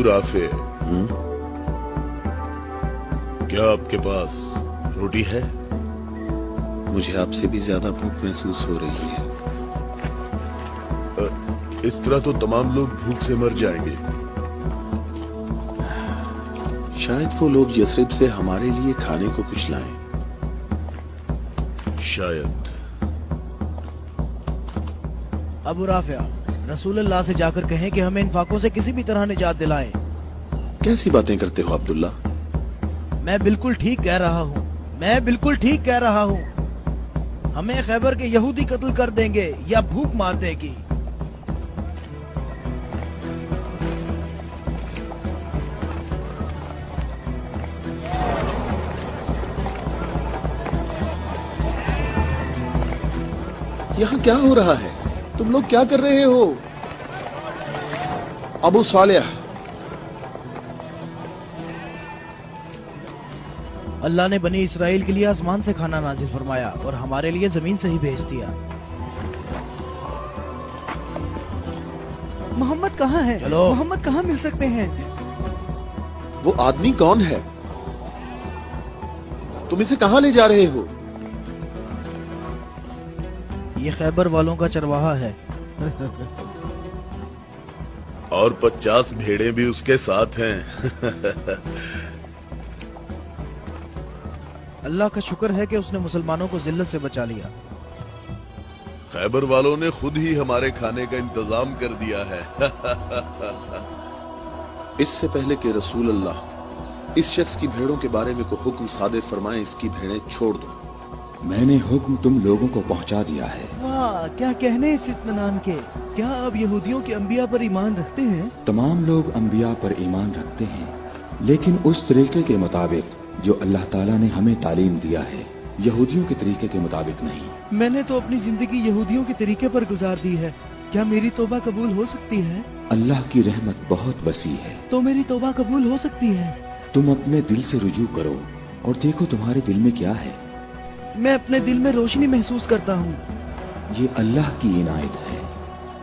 Rafe, क्या आपके पास रोटी है? मुझे आपसे भी ज्यादा भूख महसूस हो रही है। इस तरह तो तमाम लोग भूख से मर जाएंगे। शायद वो लोग यसरिब से हमारे लिए खाने को कुछ लाएं। शायद। अबू राफिया, रसूलुल्लाह से जाकर कहें कि हमें इन फाकों से किसी भी तरह निजात दिलाएं। कैसी बातें करते हो अब्दुल्ला? मैं बिल्कुल ठीक कह रहा हूँ, मैं बिल्कुल ठीक कह रहा हूँ। हमें खैबर के यहूदी कत्ल कर देंगे या भूख मार देगी। यहाँ क्या हो रहा है? तुम लोग क्या कर रहे हो? अबू सालेह, अल्लाह ने बनी इसराइल के लिए आसमान से खाना नाजिल फरमाया और हमारे लिए जमीन से ही भेज दिया। मोहम्मद कहाँ है? चलो। मोहम्मद कहाँ मिल सकते हैं? वो आदमी कौन है? तुम इसे कहाँ ले जा रहे हो? ये खैबर वालों का चरवाहा है। और 50 भेड़ें भी उसके साथ हैं। अल्लाह का शुक्र है कि उसने मुसलमानों को जिल्लत से बचा लिया। खैबर वालों ने खुद ही हमारे खाने का इंतजाम कर दिया है। इससे पहले कि रसूल अल्लाह इस शख्स की भेड़ों के बारे में कोई हुक्म सादे फरमाए, इसकी भेड़ें छोड़ दो। मैंने हुक्म तुम लोगों को पहुंचा दिया है। वाह, क्या कहने इस इत्मीनान के। क्या अब यहूदियों के अंबिया पर ईमान रखते हैं? तमाम लोग अंबिया पर ईमान रखते हैं, लेकिन उस तरीके के मुताबिक जो अल्लाह ताला ने हमें तालीम दिया है, यहूदियों के तरीके के मुताबिक नहीं। मैंने तो अपनी जिंदगी यहूदियों के तरीके पर गुजार दी है। क्या मेरी तौबा कबूल हो सकती है? अल्लाह की रहमत बहुत वसी है। तो मेरी तौबा कबूल हो सकती है? तुम अपने दिल से रुजू करो और देखो तुम्हारे दिल में क्या है। मैं अपने दिल में रोशनी महसूस करता हूँ। ये अल्लाह की इनायत है।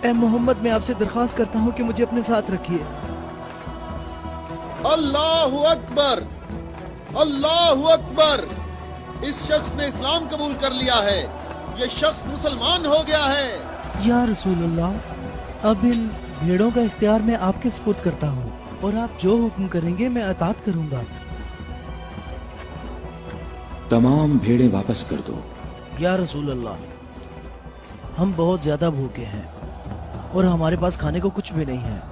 ए मोहम्मद, मैं आपसे दरख्वास्त करता हूँ कि मुझे अपने साथ रखिए। अल्लाहु अकबर, अल्लाहु अकबर। इस शख्स ने इस्लाम कबूल कर लिया है। ये शख्स मुसलमान हो गया है। या रसूलुल्लाह, अब इन भेड़ों का इख्तियार मैं आपके सुपुर्द करता हूँ और आप जो हुक्म करेंगे मैं अतात करूँगा। तमाम भेड़ें वापस कर दो। या रसूल अल्लाह, हम बहुत ज्यादा भूखे हैं और हमारे पास खाने को कुछ भी नहीं है।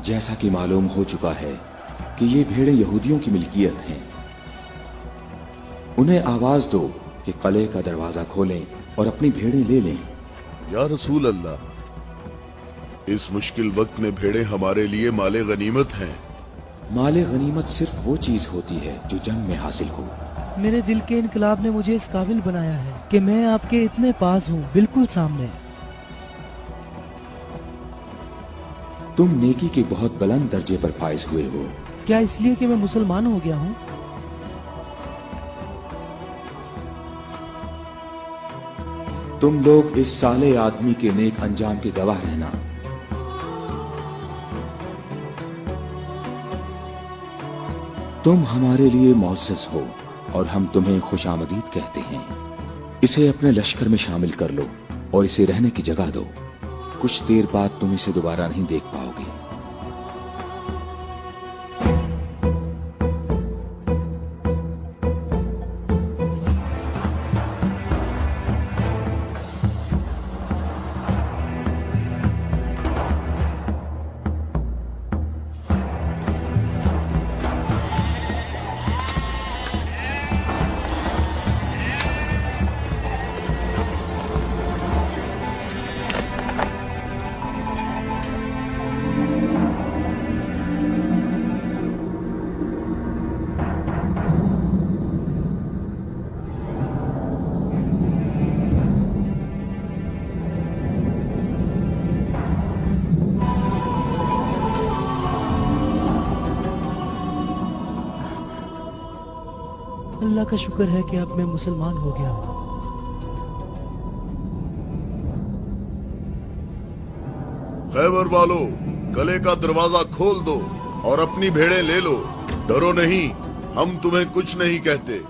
जैसा कि मालूम हो चुका है कि ये भेड़ें यहूदियों की मिल्कियत हैं, उन्हें आवाज दो कि किले का दरवाजा खोलें और अपनी भेड़ें ले लें। या रसूल अल्लाह, इस मुश्किल वक्त में भेड़ें हमारे लिए माले गनीमत हैं। माले गनीमत सिर्फ वो चीज होती है जो जंग में हासिल हो। मेरे दिल के इनकलाब ने मुझे इस काबिल बनाया है कि मैं आपके इतने पास हूँ, बिल्कुल सामने। तुम नेकी के बहुत बुलंद दर्जे पर फाइज हुए हो। क्या इसलिए कि मैं मुसलमान हो गया हूँ? तुम लोग इस साले आदमी के नेक अंजाम के गवाह रहना। तुम हमारे लिए मुअज़्ज़ज़ हो और हम तुम्हें खुशामदीद कहते हैं। इसे अपने लश्कर में शामिल कर लो और इसे रहने की जगह दो। कुछ देर बाद तुम इसे दोबारा नहीं देख पाओगे। अल्लाह का शुक्र है कि अब मैं मुसलमान हो गया हूँ। खैबर वालों, कले का दरवाजा खोल दो और अपनी भेड़ें ले लो। डरो नहीं, हम तुम्हें कुछ नहीं कहते।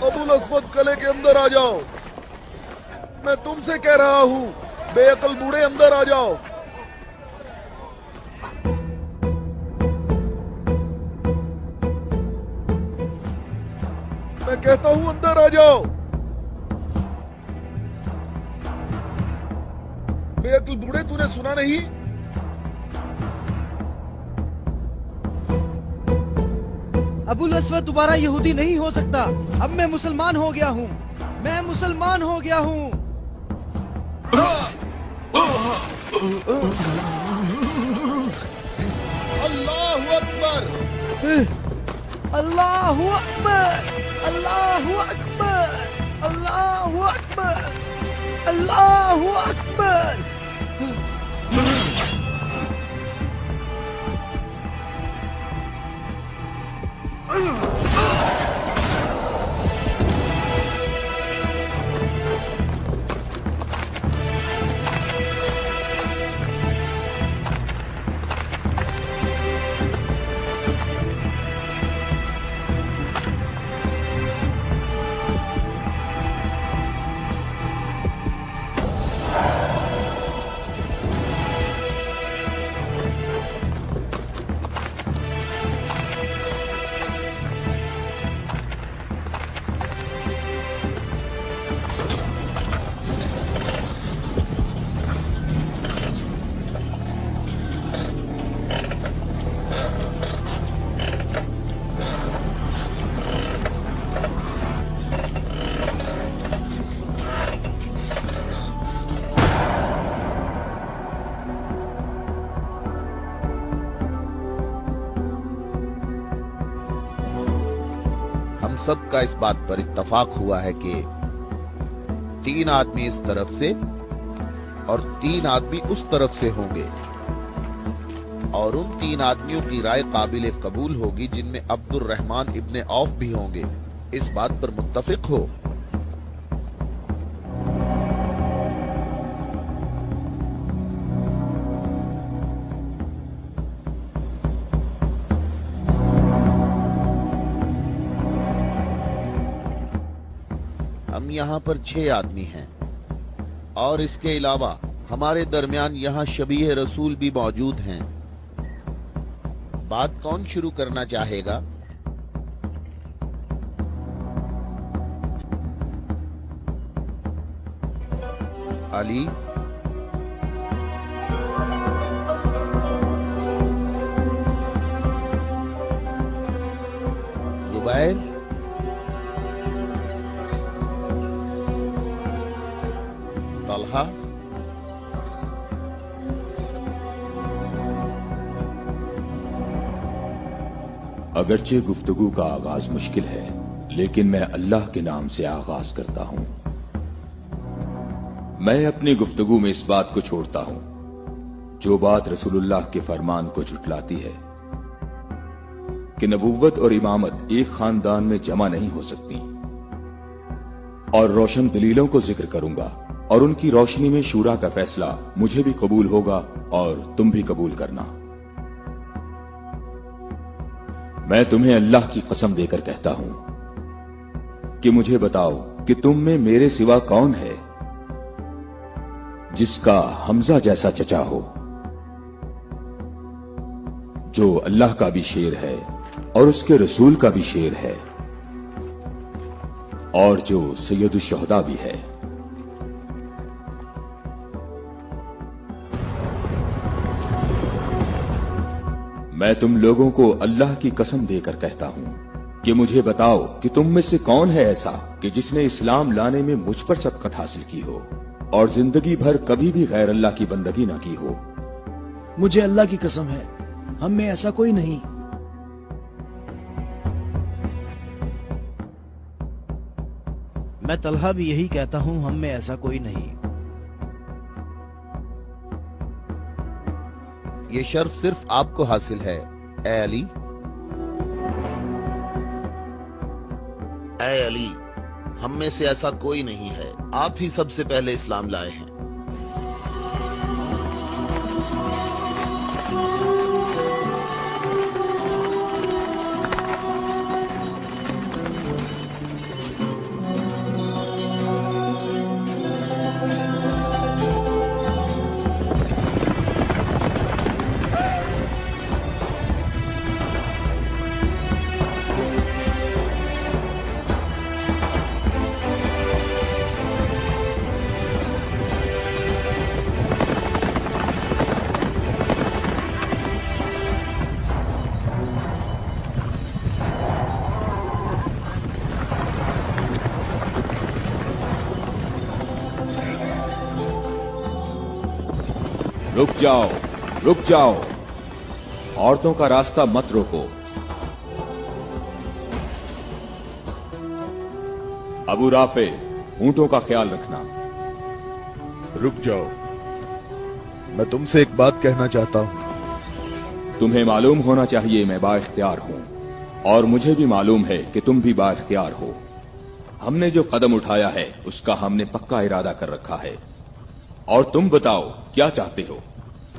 अबुल अस्वद, कले के अंदर आ जाओ। मैं तुमसे कह रहा हूं, बेअक्ल बूढ़े अंदर आ जाओ। मैं कहता हूं अंदर आ जाओ। बेअक्ल बूढ़े, तूने सुना नहीं? अबुल अस्वद दोबारा यहूदी नहीं हो सकता। अब मैं मुसलमान हो गया हूँ। मैं मुसलमान हो गया हूँ। अल्लाहु अकबर, अल्लाहु अकबर, अल्लाहु अकबर, अल्लाहु अकबर, अल्लाहु अकबर। हम सब का इस बात पर इत्तफाक हुआ है कि 3 आदमी इस तरफ से और 3 आदमी उस तरफ से होंगे, और उन 3 आदमियों की राय काबिल कबूल होगी जिनमें अब्दुर रहमान इब्ने औफ भी होंगे। इस बात पर मुत्तफिक हो? हम यहाँ पर 6 आदमी हैं, और इसके अलावा हमारे दरमियान यहाँ शबीह रसूल भी मौजूद हैं। बात कौन शुरू करना चाहेगा? अली? जुबैर? तलहा? अगरचे गुफ्तगू का आगाज मुश्किल है, लेकिन मैं अल्लाह के नाम से आगाज करता हूं। मैं अपनी गुफ्तगू में इस बात को छोड़ता हूं जो बात रसूलुल्लाह के फरमान को झुटलाती है कि नबूवत और इमामत एक खानदान में जमा नहीं हो सकती, और रोशन दलीलों को जिक्र करूंगा और उनकी रोशनी में शूरा का फैसला मुझे भी कबूल होगा और तुम भी कबूल करना। मैं तुम्हें अल्लाह की कसम देकर कहता हूं कि मुझे बताओ कि तुम में मेरे सिवा कौन है जिसका हमजा जैसा चचा हो, जो अल्लाह का भी शेर है और उसके रसूल का भी शेर है और जो सैयदुश शुहदा भी है। मैं तुम लोगों को अल्लाह की कसम देकर कहता हूं कि मुझे बताओ कि तुम में से कौन है ऐसा कि जिसने इस्लाम लाने में मुझ पर सबकत हासिल की हो और जिंदगी भर कभी भी गैर अल्लाह की बंदगी ना की हो। मुझे अल्लाह की कसम है, हम में ऐसा कोई नहीं। मैं तलहा भी यही कहता हूं, हम में ऐसा कोई नहीं। ये शर्फ सिर्फ आपको हासिल है ए अली। ऐ अली, हम में से ऐसा कोई नहीं है, आप ही सबसे पहले इस्लाम लाए हैं। रुक जाओ, औरतों का रास्ता मत रोको। अबू राफे, ऊंटों का ख्याल रखना। रुक जाओ, मैं तुमसे एक बात कहना चाहता हूं। तुम्हें मालूम होना चाहिए मैं बाइख्तियार हूं और मुझे भी मालूम है कि तुम भी बाइख्तियार हो। हमने जो कदम उठाया है उसका हमने पक्का इरादा कर रखा है। और तुम बताओ क्या चाहते हो?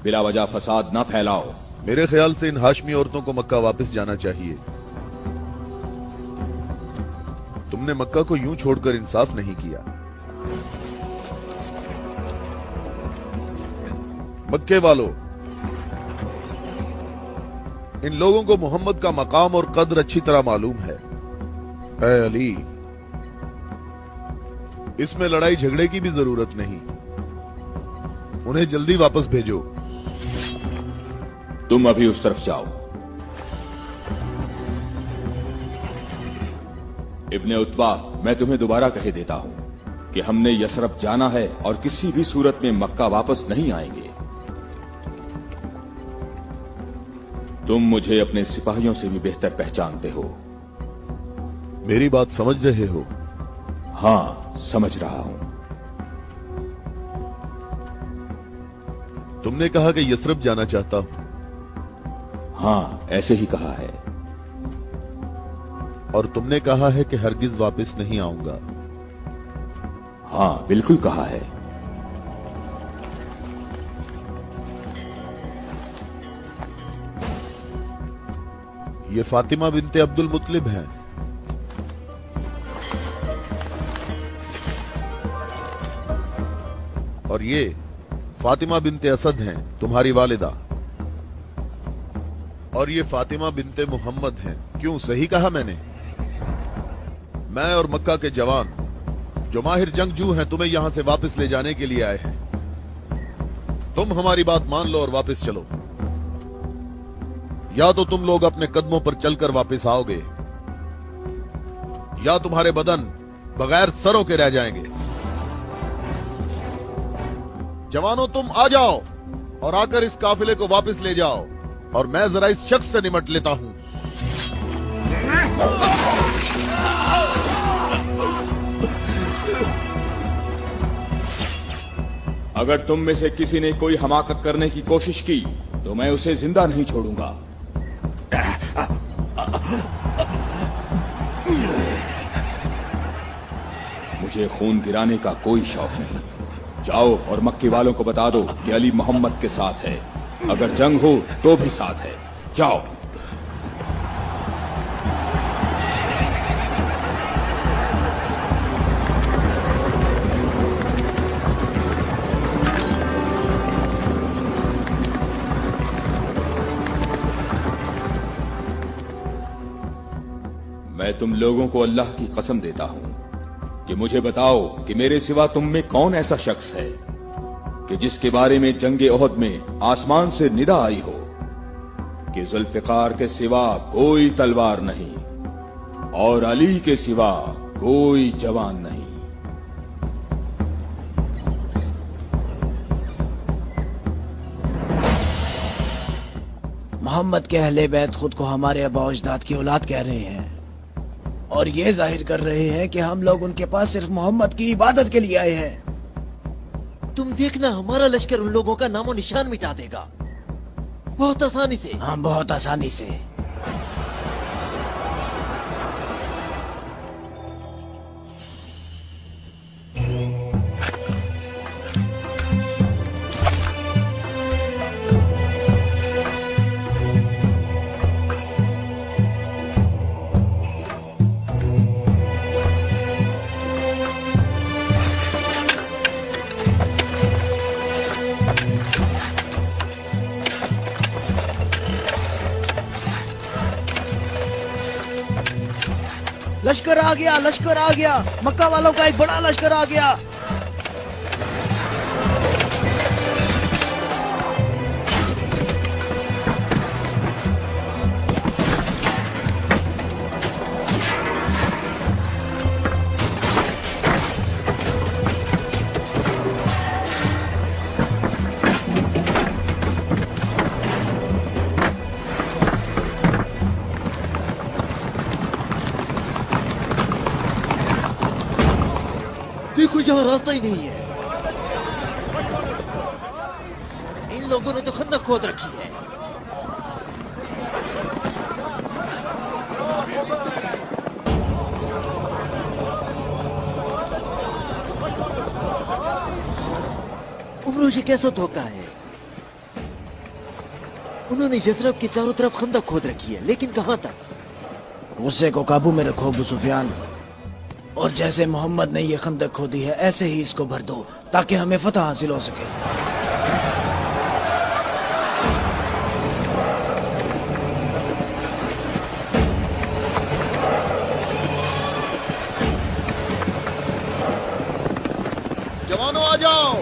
बिला वजह फसाद ना फैलाओ। मेरे ख्याल से इन हाशमी औरतों को मक्का वापस जाना चाहिए। तुमने मक्का को यूं छोड़कर इंसाफ नहीं किया। मक्के वालों, इन लोगों को मोहम्मद का मकाम और कद्र अच्छी तरह मालूम है। ऐ अली, इसमें लड़ाई झगड़े की भी जरूरत नहीं। उन्हें जल्दी वापस भेजो। तुम अभी उस तरफ जाओ। इब्ने उत्बा, मैं तुम्हें दोबारा कह देता हूं कि हमने यसरब जाना है और किसी भी सूरत में मक्का वापस नहीं आएंगे। तुम मुझे अपने सिपाहियों से भी बेहतर पहचानते हो। मेरी बात समझ रहे हो? हां, समझ रहा हूं। तुमने कहा कि यसरब जाना चाहता हूं। हां, ऐसे ही कहा है। और तुमने कहा है कि हरगिज वापस नहीं आऊंगा। हां, बिल्कुल कहा है। ये फातिमा बिनते अब्दुल मुत्तलिब हैं। और ये फातिमा बिनते असद हैं, तुम्हारी वालिदा। और ये फातिमा बिनते मोहम्मद हैं। क्यों, सही कहा मैंने? मैं और मक्का के जवान जो माहिर जंगजू हैं तुम्हें यहां से वापस ले जाने के लिए आए हैं। तुम हमारी बात मान लो और वापस चलो, या तो तुम लोग अपने कदमों पर चलकर वापस आओगे या तुम्हारे बदन बगैर सरों के रह जाएंगे। जवानों, तुम आ जाओ और आकर इस काफिले को वापस ले जाओ और मैं जरा इस शख्स से निमट लेता हूं। अगर तुम में से किसी ने कोई हमाकत करने की कोशिश की तो मैं उसे जिंदा नहीं छोड़ूंगा। मुझे खून गिराने का कोई शौक नहीं। जाओ और मक्के वालों को बता दो कि अली मोहम्मद के साथ है, अगर जंग हो तो भी साथ है। जाओ। मैं तुम लोगों को अल्लाह की कसम देता हूं कि मुझे बताओ कि मेरे सिवा तुम में कौन ऐसा शख्स है कि जिसके बारे में जंगे ओहद में आसमान से निदा आई हो कि जुल्फिकार के सिवा कोई तलवार नहीं और अली के सिवा कोई जवान नहीं। मोहम्मद के अहले बैत खुद को हमारे आबा अजदाद की औलाद कह रहे हैं और ये जाहिर कर रहे हैं कि हम लोग उनके पास सिर्फ मोहम्मद की इबादत के लिए आए हैं। तुम देखना, हमारा लश्कर उन लोगों का नामो निशान मिटा देगा, बहुत आसानी से। हाँ, बहुत आसानी से। लश्कर आ गया, लश्कर आ गया, मक्का वालों का एक बड़ा लश्कर आ गया। देखो, यहाँ रास्ता ही नहीं है। इन लोगों ने तो खंदक खोद रखी है। उमरो, ये कैसा धोखा है? उन्होंने यसरब के चारों तरफ खंदक खोद रखी है, लेकिन कहां तक? गुस्से को काबू में रखो अबू सुफियान, और जैसे मोहम्मद ने ये खंदक खोदी है ऐसे ही इसको भर दो ताकि हमें फतह हासिल हो सके। जवानों आ जाओ।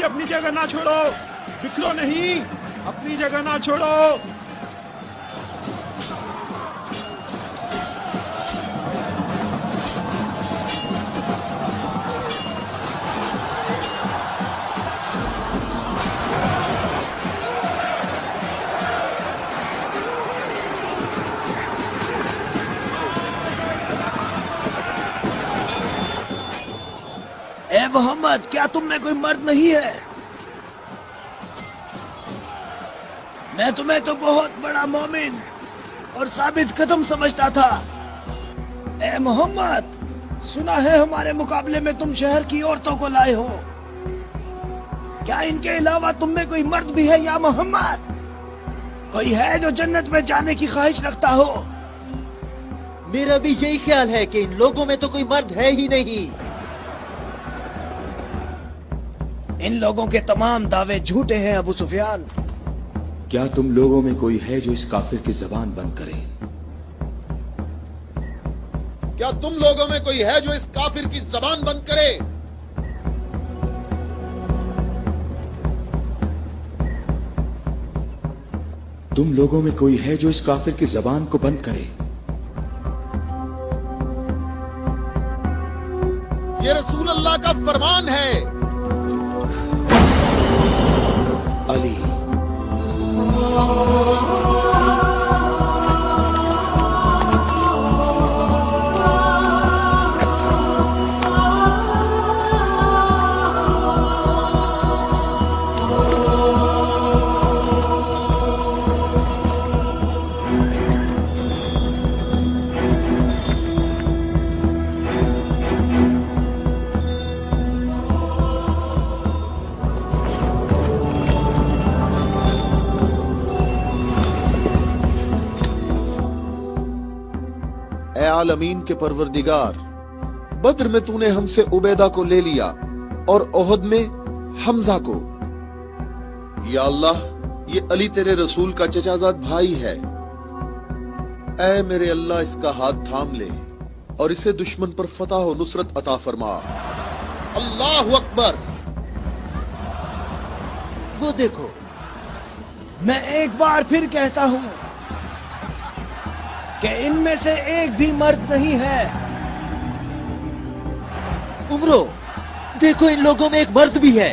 अपनी जगह ना छोड़ो, बिखरो नहीं, अपनी जगह ना छोड़ो। ए मोहम्मद, क्या तुम में कोई मर्द नहीं है? मैं तुम्हें तो बहुत बड़ा मोमिन और साबित कदम समझता था। ए मोहम्मद, सुना है हमारे मुकाबले में तुम शहर की औरतों को लाए हो। क्या इनके अलावा तुम में कोई मर्द भी है या मोहम्मद? कोई है जो जन्नत में जाने की ख्वाहिश रखता हो? मेरा भी यही ख्याल है कि इन लोगों में तो कोई मर्द है ही नहीं। इन लोगों के तमाम दावे झूठे हैं अबू सुफियान। क्या तुम लोगों में कोई है जो इस काफिर की जबान बंद करे? क्या तुम लोगों में कोई है जो इस काफिर की जबान बंद करे? तुम लोगों में कोई है जो इस काफिर की जबान को बंद करे? ये रसूल अल्लाह का फरमान है। अली। आलमीन के परवरदिगार, बद्र में तूने हमसे उबैदा को ले लिया और ओहद में हमजा को। या अल्लाह, ये अली तेरे रसूल का चचाजाद भाई है। ऐ मेरे अल्लाह, इसका हाथ थाम ले और इसे दुश्मन पर फतह और नुसरत अता फरमा। अल्लाह अकबर। वो देखो, मैं एक बार फिर कहता हूं कि इनमें से एक भी मर्द नहीं है। उमरो, देखो इन लोगों में एक मर्द भी है।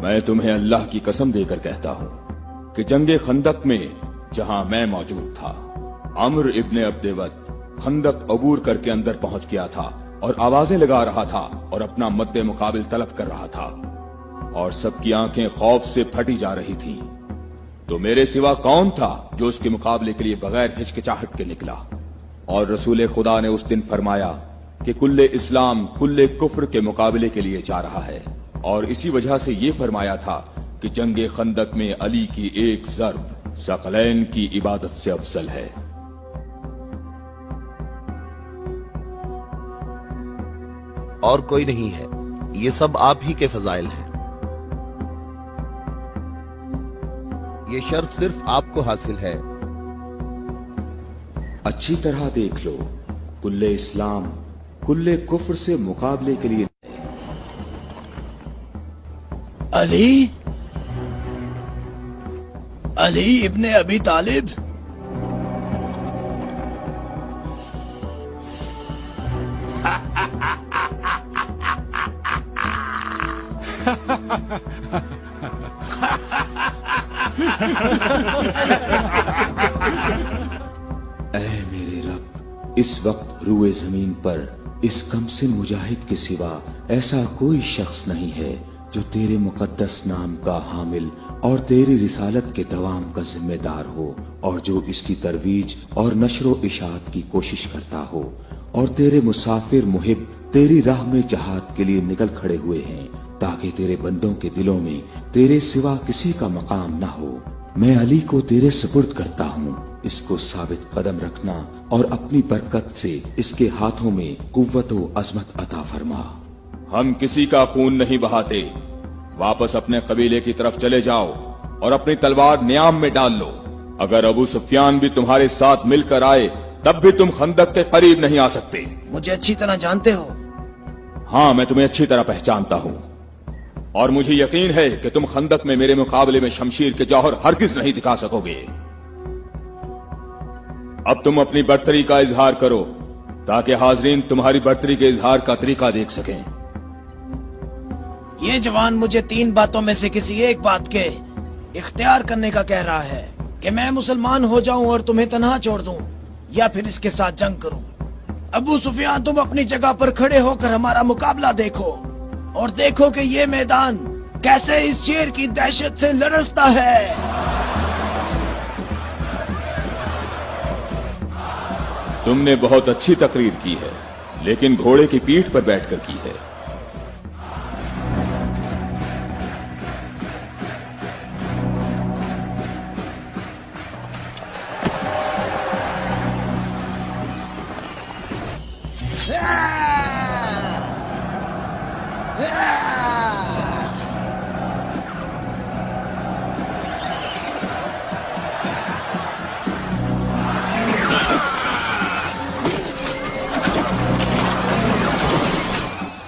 मैं तुम्हें अल्लाह की कसम देकर कहता हूं कि जंगे खंदक में जहां मैं मौजूद था, अम्र इब्ने अब्देवत खंदक अबूर करके अंदर पहुंच गया था और आवाजें लगा रहा था और अपना मद्दे मुकाबिल तलब कर रहा था और सबकी आंखें खौफ से फटी जा रही थीं। तो मेरे सिवा कौन था जो उसके मुकाबले के लिए बगैर हिचकिचाहट के निकला? और रसूल खुदा ने उस दिन फरमाया कि कुल्ले इस्लाम कुल्ले कुफ्र के मुकाबले के लिए जा रहा है, और इसी वजह से ये फरमाया था कि जंगे खंदक में अली की एक ज़र्ब सकलैन की इबादत से अफजल है। और कोई नहीं है, ये सब आप ही के फजाइल हैं। ये शर्फ सिर्फ आपको हासिल है। अच्छी तरह देख लो, कुल्ले इस्लाम कुल्ले कुफ्र से मुकाबले के लिए अली, अली इब्ने अबी तालिब। मेरे रब, इस वक्त रूए जमीन पर इस कमसिन मुजाहिद के सिवा ऐसा कोई शख्स नहीं है जो तेरे मुकद्दस नाम का हामिल और तेरी रिसालत के दवाम का जिम्मेदार हो, और जो इसकी तरवीज और नशरो इशात की कोशिश करता हो, और तेरे मुसाफिर मुहिब तेरी राह में जहाद के लिए निकल खड़े हुए हैं ताकि तेरे बंदों के दिलों में तेरे सिवा किसी का मकाम न हो। मैं अली को तेरे सुपुर्द करता हूँ, इसको साबित कदम रखना और अपनी बरकत से इसके हाथों में कुव्वत व अजमत अता फरमा। हम किसी का खून नहीं बहाते, वापस अपने कबीले की तरफ चले जाओ और अपनी तलवार न्याम में डाल लो। अगर अबू सुफियान भी तुम्हारे साथ मिलकर आए तब भी तुम खंदक के करीब नहीं आ सकते। मुझे अच्छी तरह जानते हो? हाँ, मैं तुम्हें अच्छी तरह पहचानता हूँ और मुझे यकीन है कि तुम खंदक में मेरे मुकाबले में शमशीर के जौहर हरगिज नहीं दिखा सकोगे। अब तुम अपनी बर्तरी का इजहार करो ताकि हाजरीन तुम्हारी बर्तरी के इजहार का तरीका देख सकें। ये जवान मुझे 3 बातों में से किसी एक बात के इख्तियार करने का कह रहा है कि मैं मुसलमान हो जाऊं और तुम्हें तन्हा छोड़ दूं, या फिर इसके साथ जंग करूं। अबू सुफियान, तुम अपनी जगह पर खड़े होकर हमारा मुकाबला देखो और देखो कि ये मैदान कैसे इस शेर की दहशत से लरसता है। तुमने बहुत अच्छी तकरीर की है, लेकिन घोड़े की पीठ पर बैठकर की है।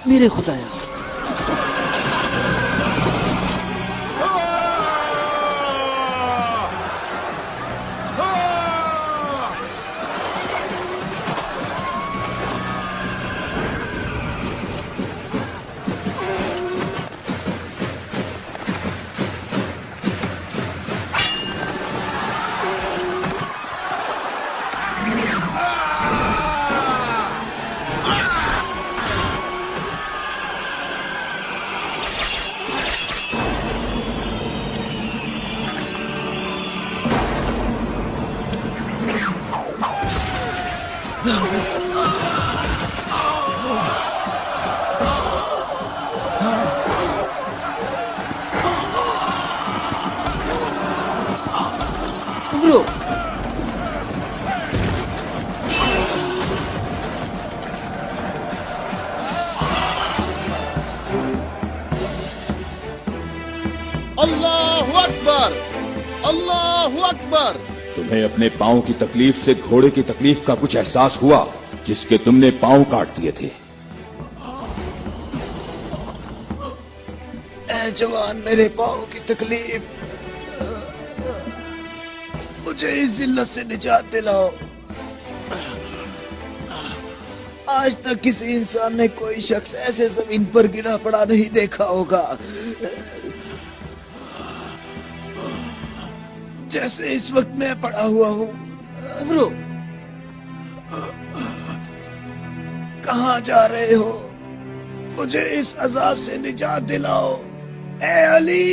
मेरे खुदाया, अल्लाह अकबर। तुम्हें अपने पांव की तकलीफ से घोड़े की तकलीफ का कुछ एहसास हुआ जिसके तुमने पांव काट दिए थे? ए जवान, मेरे पाँव की तकलीफ, मुझे इस जिल्लत से निजात दिलाओ। आज तक किसी इंसान ने कोई शख्स ऐसे जमीन पर गिरा पड़ा नहीं देखा होगा जैसे इस वक्त मैं पड़ा हुआ हूँ। अमरो, कहाँ जा रहे हो? मुझे इस अजाब से निजात दिलाओ, ए अली।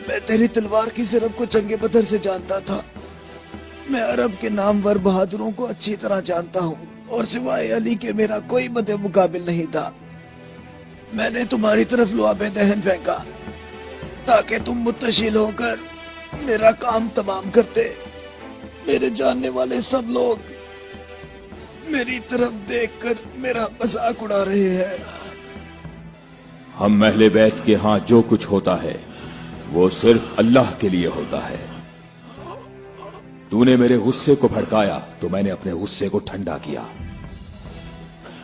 मैं तेरी तलवार की सिर्फ को जंगे बदर से जानता था। मैं अरब के नामवर बहादुरों को अच्छी तरह जानता हूँ और सिवाय अली के मेरा कोई मद्दे मुकाबिल नहीं था। मैंने तुम्हारी तरफ लुआबे दहन फेंका ताकि तुम मुत्तशिल होकर मेरा काम तमाम करते। मेरे जानने वाले सब लोग मेरी तरफ देखकर मेरा मजाक उड़ा रहे हैं। हम अहले बैत के यहाँ जो कुछ होता है वो सिर्फ अल्लाह के लिए होता है। तूने मेरे गुस्से को भड़काया तो मैंने अपने गुस्से को ठंडा किया।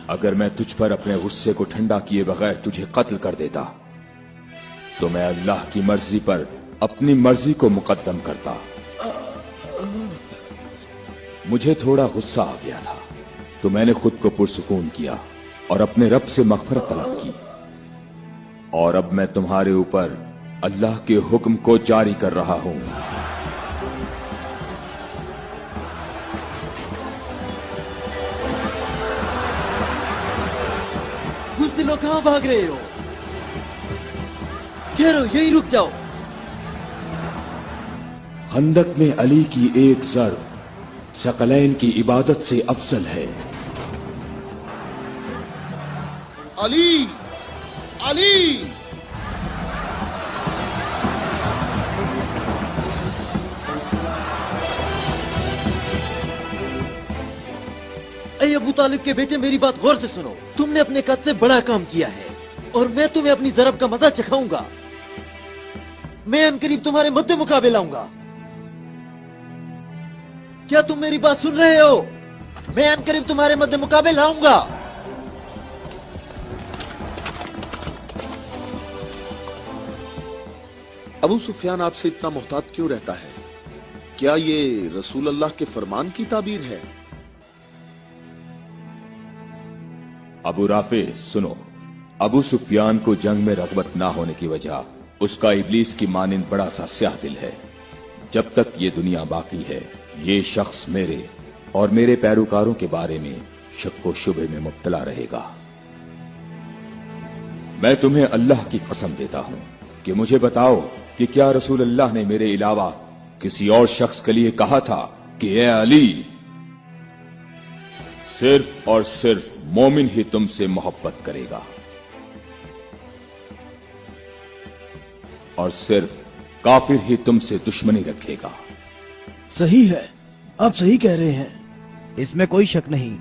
अगर मैं तुझ पर अपने गुस्से को ठंडा किए बगैर तुझे कत्ल कर देता तो मैं अल्लाह की मर्जी पर अपनी मर्जी को मुकद्दम करता। मुझे थोड़ा गुस्सा आ गया था तो मैंने खुद को पुरसुकून किया और अपने रब से मग़फ़िरत तलब की। और अब मैं तुम्हारे ऊपर अल्लाह के हुक्म को जारी कर रहा हूं। बुज़दिलों, कहां भाग रहे हो? ठहरो, यहीं रुक जाओ। खंदक में अली की एक ज़र्ब सकलैन की इबादत से अफजल है। अली, अली। ऐ अबू तालिब के बेटे, मेरी बात गौर से सुनो। तुमने अपने कद से बड़ा काम किया है और मैं तुम्हें अपनी ज़रब का मजा चखाऊंगा। मैं अनकरीब तुम्हारे मद्दे मुकाबले लाऊंगा। क्या तुम मेरी बात सुन रहे हो? मैं अनकरीब तुम्हारे मद्दे मुकाबले लाऊंगा। अबू सुफियान आपसे इतना मुहतात क्यों रहता है? क्या ये रसूल अल्लाह के फरमान की ताबीर है? अबू राफे, सुनो। अबू सुफियान को जंग में रग़बत ना होने की वजह उसका इब्लीस की मानिंद बड़ा सा स्याह दिल है। जब तक ये दुनिया बाकी है ये शख्स मेरे और मेरे पैरोकारों के बारे में शक व शुबे में मुब्तला रहेगा। मैं तुम्हें अल्लाह की कसम देता हूं कि मुझे बताओ कि क्या रसूल अल्लाह ने मेरे अलावा किसी और शख्स के लिए कहा था कि ए अली, सिर्फ और सिर्फ मोमिन ही तुमसे मोहब्बत करेगा और सिर्फ काफिर ही तुमसे दुश्मनी रखेगा। सही है, आप सही कह रहे हैं, इसमें कोई शक नहीं।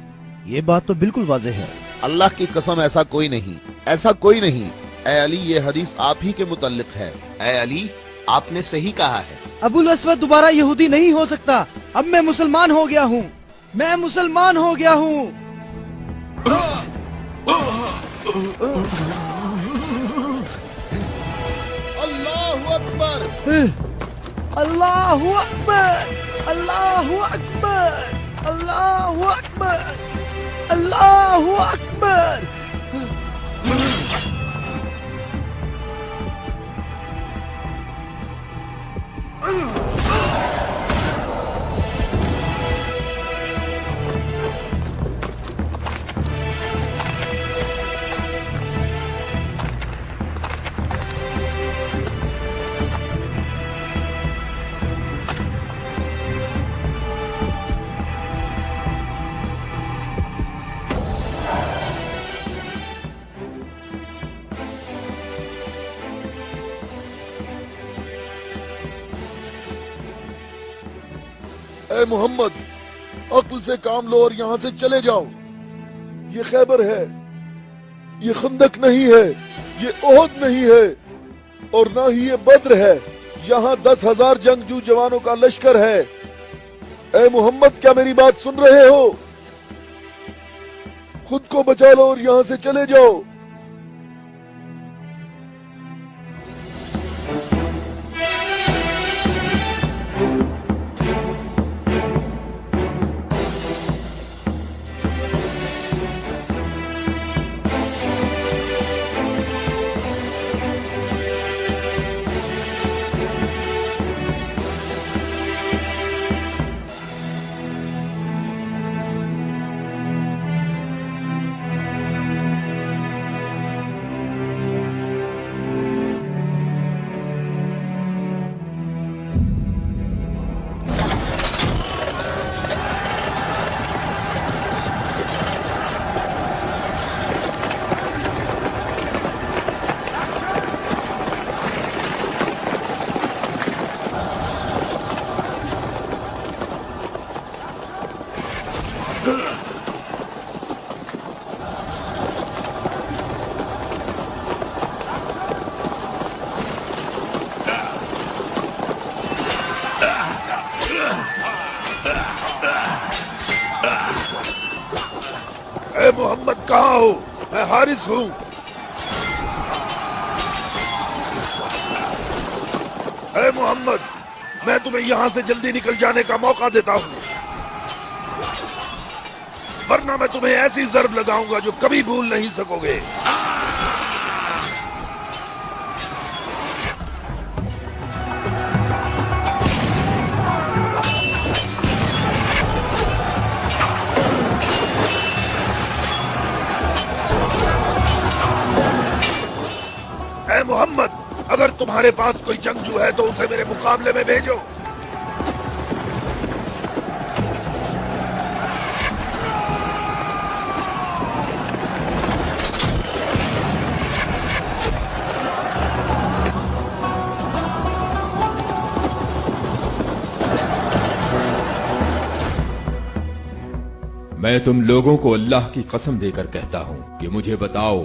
ये बात तो बिल्कुल वाज़ेह है। अल्लाह की कसम, ऐसा कोई नहीं, ऐसा कोई नहीं। ए अली, ये हदीस आप ही के मुतल्लिक है। ए अली, आपने सही कहा है। अबुल अस्वद दोबारा यहूदी नहीं हो सकता। अब मैं मुसलमान हो गया हूँ, मैं मुसलमान हो गया हूँ। अल्लाहु अकबर, अल्लाहु अकबर, अल्लाहु अकबर, अल्लाहु अकबर, अल्लाहु अकबर। اے محمد عقل سے کام لو اور یہاں سے چلے جاؤ. یہ خیبر ہے, یہ خندق نہیں ہے, یہ احد نہیں ہے اور نہ ہی یہ بدر ہے. یہاں 10,000 جنگجو جوانوں کا لشکر ہے. اے محمد کیا میری بات سن رہے ہو؟ خود کو بچا لو اور یہاں سے چلے جاؤ. اے محمد کہاں ہو؟ میں حارث ہوں. اے محمد میں تمہیں یہاں سے جلدی نکل جانے کا موقع دیتا ہوں ورنہ میں تمہیں ایسی ضرب لگاؤں گا جو کبھی بھول نہیں سکو گے. اے محمد اگر تمہارے پاس کوئی جنگجو ہے تو اسے میرے مقابلے میں بھیجو. میں تم لوگوں کو اللہ کی قسم دے کر کہتا ہوں کہ مجھے بتاؤ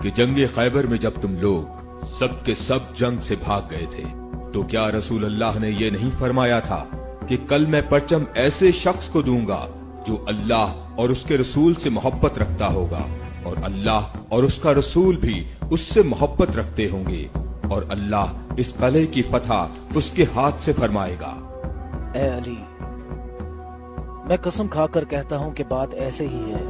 کہ جنگ خیبر میں جب تم لوگ سب کے سب جنگ سے بھاگ گئے تھے تو کیا رسول اللہ نے یہ نہیں فرمایا تھا کہ کل میں پرچم ایسے شخص کو دوں گا جو اللہ اور اس کے رسول سے محبت رکھتا ہوگا اور اللہ اور اس کا رسول بھی اس سے محبت رکھتے ہوں گے اور اللہ اس قلعے کی فتح اس کے ہاتھ سے فرمائے گا. اے علی میں قسم کھا کر کہتا ہوں کہ بات ایسے ہی ہے.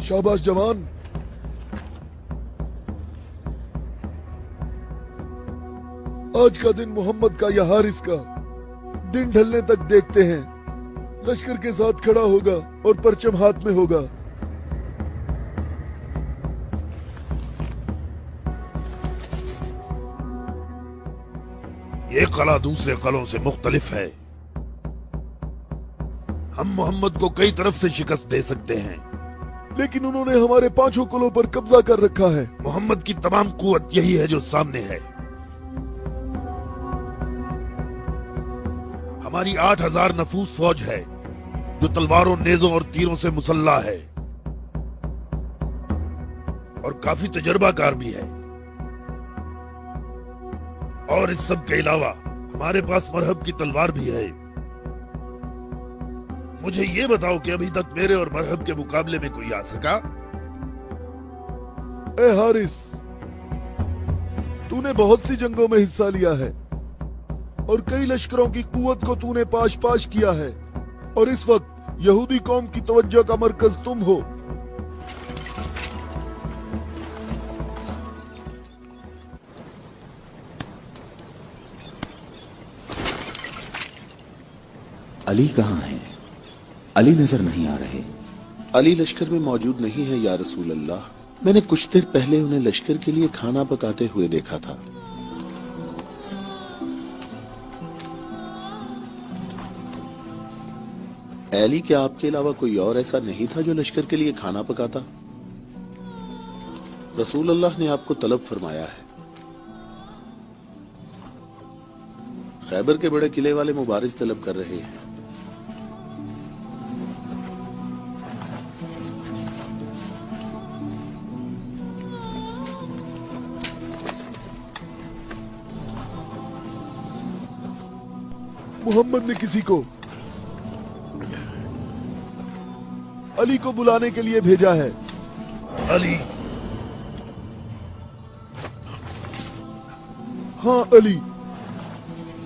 شاباش جوان. آج کا دن محمد کا یا حارث کا دن ڈھلنے تک دیکھتے ہیں. لشکر کے ساتھ کھڑا ہوگا اور پرچم ہاتھ میں ہوگا. یہ قلعہ دوسرے قلعوں سے مختلف ہے. ہم محمد کو کئی طرف سے شکست دے سکتے ہیں لیکن انہوں نے ہمارے 5 قلعوں پر قبضہ کر رکھا ہے. محمد کی تمام قوت یہی ہے جو سامنے ہے. ہماری 8,000 نفوس فوج ہے جو تلواروں نیزوں اور تیروں سے مسلح ہے اور کافی تجربہ کار بھی ہے. اور اس سب کے علاوہ ہمارے پاس مرہب کی تلوار بھی ہے. مجھے یہ بتاؤ کہ ابھی تک میرے اور مرہب کے مقابلے میں کوئی آ سکا؟ اے حارث تو نے بہت سی جنگوں میں حصہ لیا ہے اور کئی لشکروں کی قوت کو تو نے پاش پاش کیا ہے اور اس وقت یہودی قوم کی توجہ کا مرکز تم ہو. علی کہاں ہیں؟ علی نظر نہیں آ رہے. علی لشکر میں موجود نہیں ہے یا رسول اللہ. میں نے کچھ دیر پہلے انہیں لشکر کے لیے کھانا پکاتے ہوئے دیکھا تھا. اے علی، کیا آپ کے علاوہ کوئی اور ایسا نہیں تھا جو لشکر کے لیے کھانا پکاتا؟ رسول اللہ نے آپ کو طلب فرمایا ہے۔ خیبر کے بڑے قلعے والے مبارز طلب کر رہے ہیں۔ محمد نے کسی کو علی کو بلانے کے لیے بھیجا ہے۔ علی؟ ہاں، علی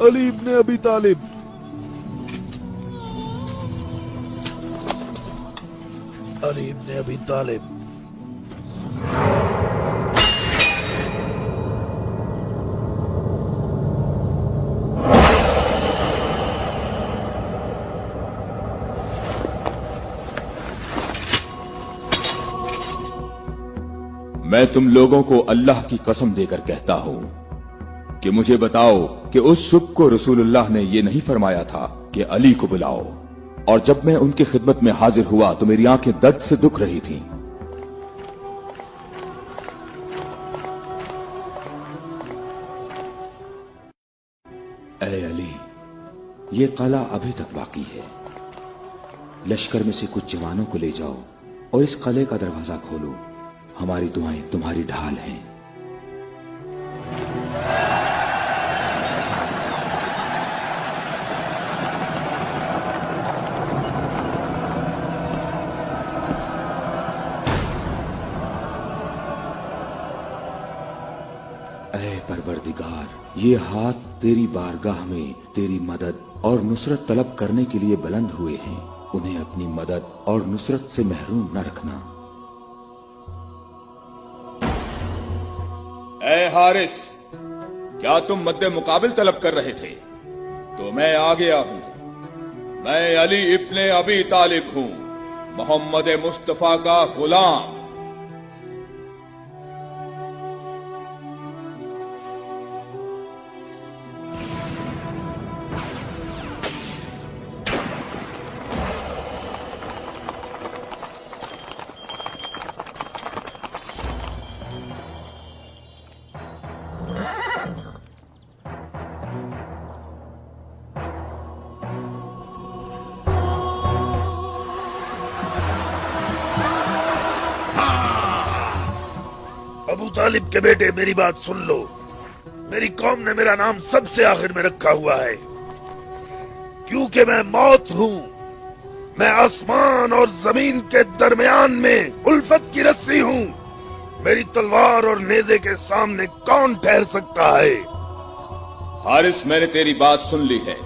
ابن ابی طالب۔ علی ابن ابی طالب؟ میں تم لوگوں کو اللہ کی قسم دے کر کہتا ہوں کہ مجھے بتاؤ کہ اس صبح کو رسول اللہ نے یہ نہیں فرمایا تھا کہ علی کو بلاؤ، اور جب میں ان کی خدمت میں حاضر ہوا تو میری آنکھیں درد سے دکھ رہی تھیں۔ اے علی، یہ قلعہ ابھی تک باقی ہے۔ لشکر میں سے کچھ جوانوں کو لے جاؤ اور اس قلعے کا دروازہ کھولو۔ ہماری دعائیں تمہاری ڈھال ہیں۔ اے پروردگار، یہ ہاتھ تیری بارگاہ میں تیری مدد اور نصرت طلب کرنے کے لیے بلند ہوئے ہیں، انہیں اپنی مدد اور نصرت سے محروم نہ رکھنا۔ اے حارث، کیا تم مد مقابل طلب کر رہے تھے؟ تو میں آ گیا ہوں۔ میں علی ابن ابی طالب ہوں، محمد مصطفیٰ کا غلام۔ ابو طالب کے بیٹے، میری بات سن لو۔ میری قوم نے میرا نام سب سے آخر میں رکھا ہوا ہے، کیونکہ میں موت ہوں۔ میں آسمان اور زمین کے درمیان میں الفت کی رسی ہوں۔ میری تلوار اور نیزے کے سامنے کون ٹھہر سکتا ہے؟ حارث، میں نے تیری بات سن لی ہے۔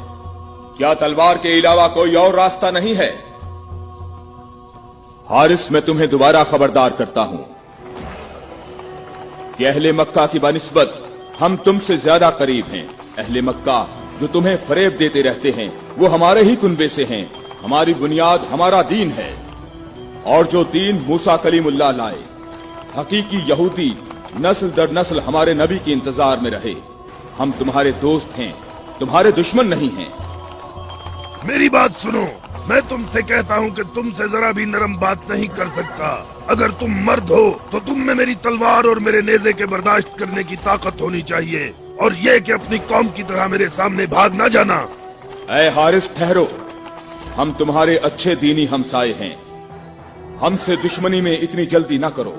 کیا تلوار کے علاوہ کوئی اور راستہ نہیں ہے؟ حارث، میں تمہیں دوبارہ خبردار کرتا ہوں کہ اہل مکہ کی بنسبت ہم تم سے زیادہ قریب ہیں۔ اہل مکہ جو تمہیں فریب دیتے رہتے ہیں وہ ہمارے ہی کنبے سے ہیں۔ ہماری بنیاد ہمارا دین ہے، اور جو دین موسیٰ کلیم اللہ لائے، حقیقی یہودی نسل در نسل ہمارے نبی کے انتظار میں رہے۔ ہم تمہارے دوست ہیں، تمہارے دشمن نہیں ہیں۔ میری بات سنو، میں تم سے کہتا ہوں کہ تم سے ذرا بھی نرم بات نہیں کر سکتا۔ اگر تم مرد ہو تو تم میں میری تلوار اور میرے نیزے کے برداشت کرنے کی طاقت ہونی چاہیے، اور یہ کہ اپنی قوم کی طرح میرے سامنے بھاگ نہ جانا۔ اے حارث، ٹھہرو، ہم تمہارے اچھے دینی ہمسائے ہیں، ہم سے دشمنی میں اتنی جلدی نہ کرو۔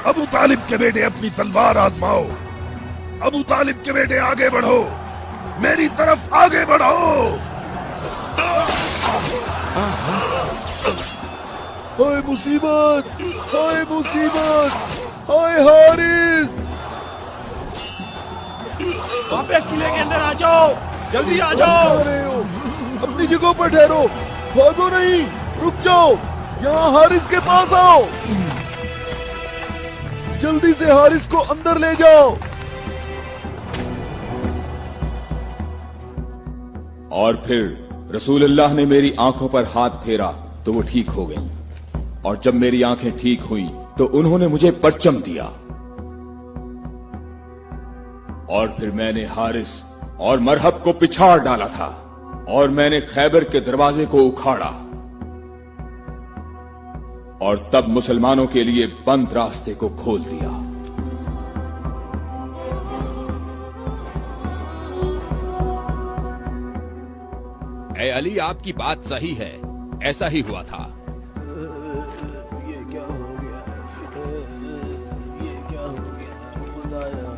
अबू तालिब के बेटे अपनी तलवार आजमाओ। अबू तालिब के बेटे आगे बढ़ो, मेरी तरफ आगे बढ़ो। हाय मुसीबत, हाय मुसीबत, हाय हारिस। वापस किले के अंदर आ जाओ, जल्दी आ जाओ। अपनी जगह पर ठहरो, भागो नहीं, रुक जाओ, यहाँ हारिस के पास आओ। जल्दी से हारिस को अंदर ले जाओ। और फिर रसूलुल्लाह ने मेरी आंखों पर हाथ फेरा तो वो ठीक हो गई, और जब मेरी आंखें ठीक हुई तो उन्होंने मुझे परचम दिया। और फिर मैंने हारिस और मरहब को पिछाड़ डाला था, और मैंने खैबर के दरवाजे को उखाड़ा, और तब मुसलमानों के लिए बंद रास्ते को खोल दिया। ए अली, आपकी बात सही है, ऐसा ही हुआ था। ये क्या हो गया? ये क्या हो गया? खुदाया,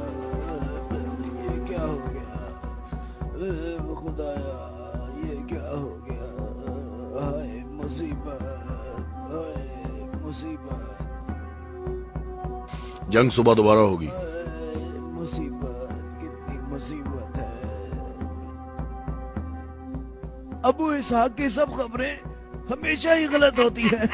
ये क्या हो गया? खुदाया, ये क्या हो गया? हाय मुसीबत, हाय मुसीबत, जंग सुबह दोबारा होगी। मुसीबत, कितनी मुसीबत है। अबू इसहाक की सब खबरें हमेशा ही गलत होती हैं।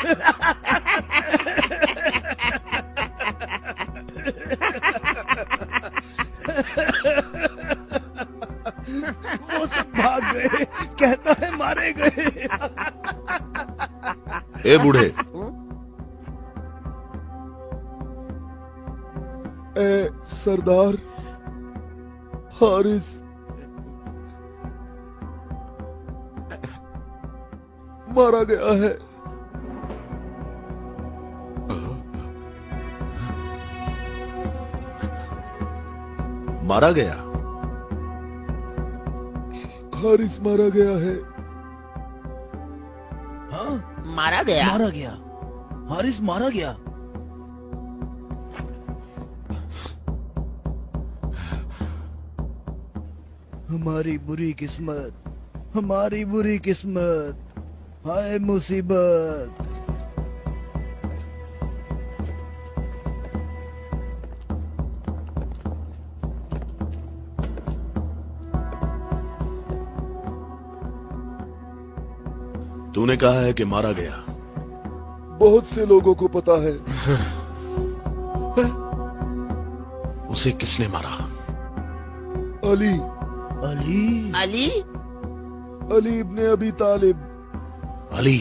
वो सब भाग गए, कहता है मारे गए। ए बूढ़े, ए सरदार हारिस मारा गया है। मारा गया? हारिस मारा गया है। हाँ, मारा गया? मारा गया, हारिस मारा गया। हमारी बुरी किस्मत, हमारी बुरी किस्मत, हाय मुसीबत। तूने कहा है कि मारा गया। बहुत से लोगों को पता है। उसे किसने मारा? अली, अली, अली? अली इब्ने अबी तालिब। अली?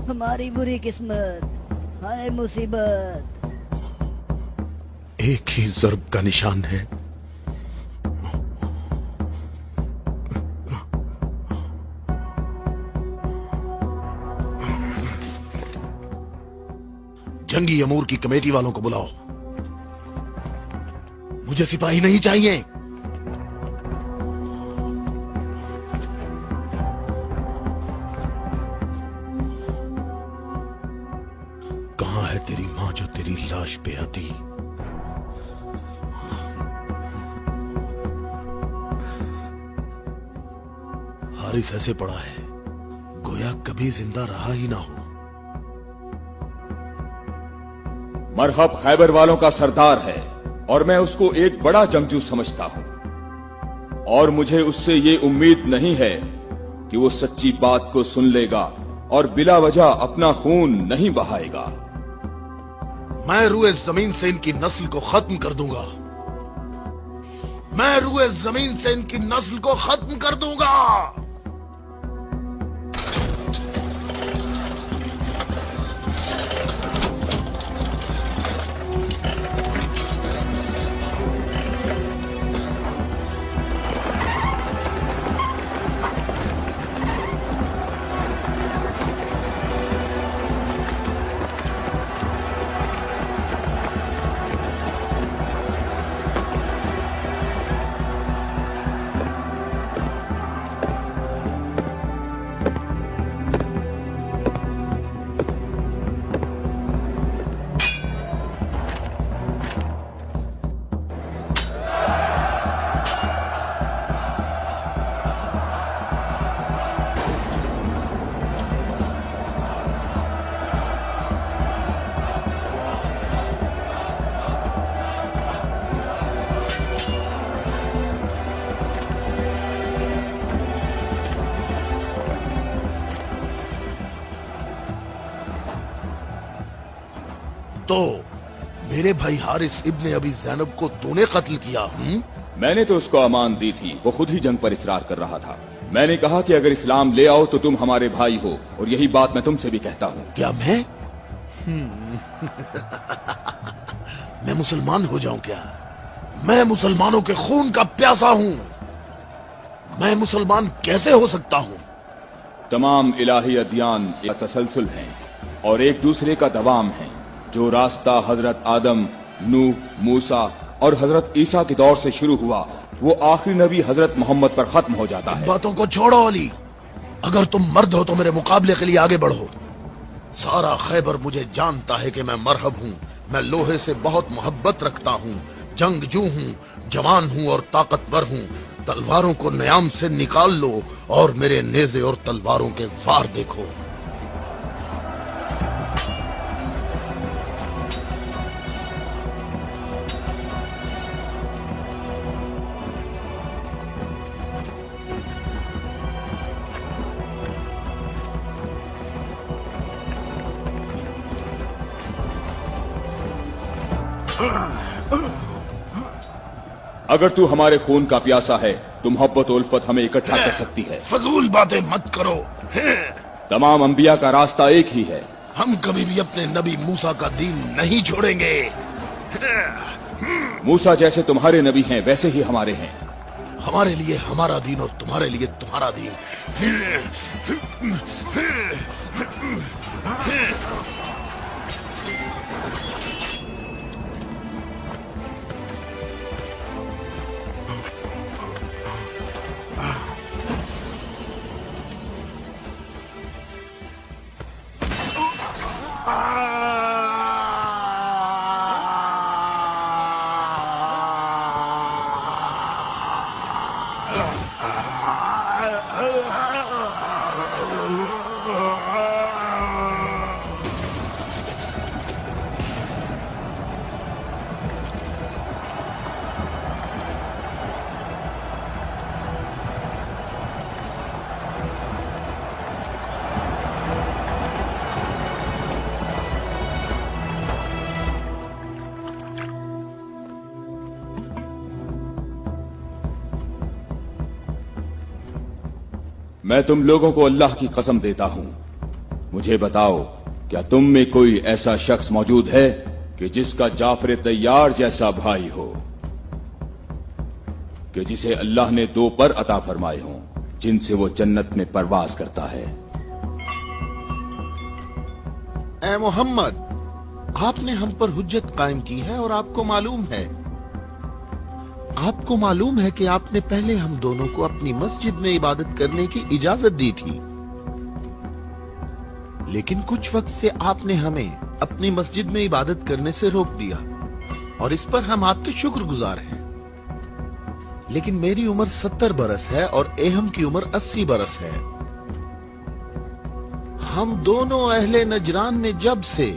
हमारी बुरी किस्मत, हाय मुसीबत। एक ही ज़र्ब का निशान है। जंगी अमूर की कमेटी वालों को बुलाओ। मुझे सिपाही नहीं चाहिए। कहां है तेरी मां जो तेरी लाश पे आती? हारिस ऐसे पड़ा है गोया कभी जिंदा रहा ही ना हो। मरहब खैबर वालों का सरदार है और मैं उसको एक बड़ा जंगजू समझता हूं और मुझे उससे ये उम्मीद नहीं है कि वो सच्ची बात को सुन लेगा और बिला वजह अपना खून नहीं बहाएगा। मैं रूए जमीन से इनकी नस्ल को खत्म कर दूंगा। मैं रूए जमीन से इनकी नस्ल को खत्म कर दूंगा। तो मेरे भाई हारिस इब्ने अबी ज़ैनब को तूने कत्ल किया? मैंने तो उसको अमान दी थी, वो खुद ही जंग पर इसरार कर रहा था। मैंने कहा कि अगर इस्लाम ले आओ तो तुम हमारे भाई हो, और यही बात मैं तुमसे भी कहता हूँ। क्या मैं मैं मुसलमान हो जाऊं क्या? मैं मुसलमानों के खून का प्यासा हूँ। मैं मुसलमान कैसे हो सकता हूँ? तमाम इलाही अदियान एक तसलसल हैं और एक दूसरे का दवाम है। जो रास्ता हजरत आदम, नूह, मूसा और हजरत ईसा के दौर से शुरू हुआ वो आखिरी नबी हजरत मोहम्मद पर खत्म हो जाता है। बातों को छोड़ो अली, अगर तुम मर्द हो तो मेरे मुकाबले के लिए आगे बढ़ो। सारा खैबर मुझे जानता है कि मैं मरहब हूँ। मैं लोहे से बहुत मोहब्बत रखता हूँ, जंगजू हूँ, जवान हूँ और ताकतवर हूँ। तलवारों को न्याम से निकाल लो और मेरे नेज़े और तलवारों के वार देखो। अगर तू हमारे खून का प्यासा है तो मोहब्बत उल्फत हमें इकट्ठा कर सकती है। फजूल बातें मत करो। तमाम अंबिया का रास्ता एक ही है। हम कभी भी अपने नबी मूसा का दीन नहीं छोड़ेंगे। मूसा जैसे तुम्हारे नबी हैं वैसे ही हमारे हैं। हमारे लिए हमारा दीन और तुम्हारे लिए तुम्हारा दीन। मैं तुम लोगों को अल्लाह की कसम देता हूं, मुझे बताओ क्या तुम में कोई ऐसा शख्स मौजूद है कि जिसका जाफर तैयार जैसा भाई हो, कि जिसे अल्लाह ने 2 पर अता फरमाए हों जिनसे वो जन्नत में परवाज करता है। ए मोहम्मद, आपने हम पर हुज्जत कायम की है और आपको मालूम है कि आपने पहले हम दोनों को अपनी मस्जिद में इबादत करने की इजाजत दी थी, लेकिन कुछ वक्त से आपने हमें अपनी मस्जिद में इबादत करने से रोक दिया और इस पर हम आपके शुक्रगुजार हैं। लेकिन मेरी उम्र 70 बरस है और एहम की उम्र 80 बरस है। हम दोनों अहले नजरान ने जब से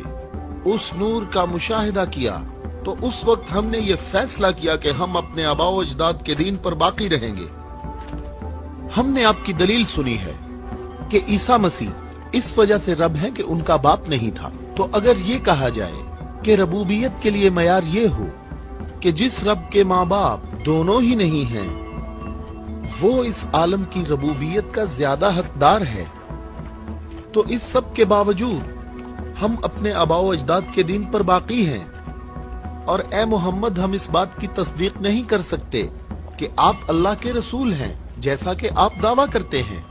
उस नूर का मुशाहिदा किया तो उस वक्त हमने ये फैसला किया कि हम अपने आबाओ अजदाद के दीन पर बाकी रहेंगे। हमने आपकी दलील सुनी है कि ईसा मसीह इस वजह से रब है कि उनका बाप नहीं था। तो अगर ये कहा जाए कि रबूबियत के लिए मयार ये हो कि जिस रब के माँ बाप दोनों ही नहीं हैं, वो इस आलम की रबूबियत का ज्यादा हकदार है, तो इस सब के बावजूद हम अपने आबाओ अजदाद के दीन पर बाकी हैं। और ए मोहम्मद, हम इस बात की तस्दीक नहीं कर सकते कि आप अल्लाह के रसूल हैं, जैसा कि आप दावा करते हैं।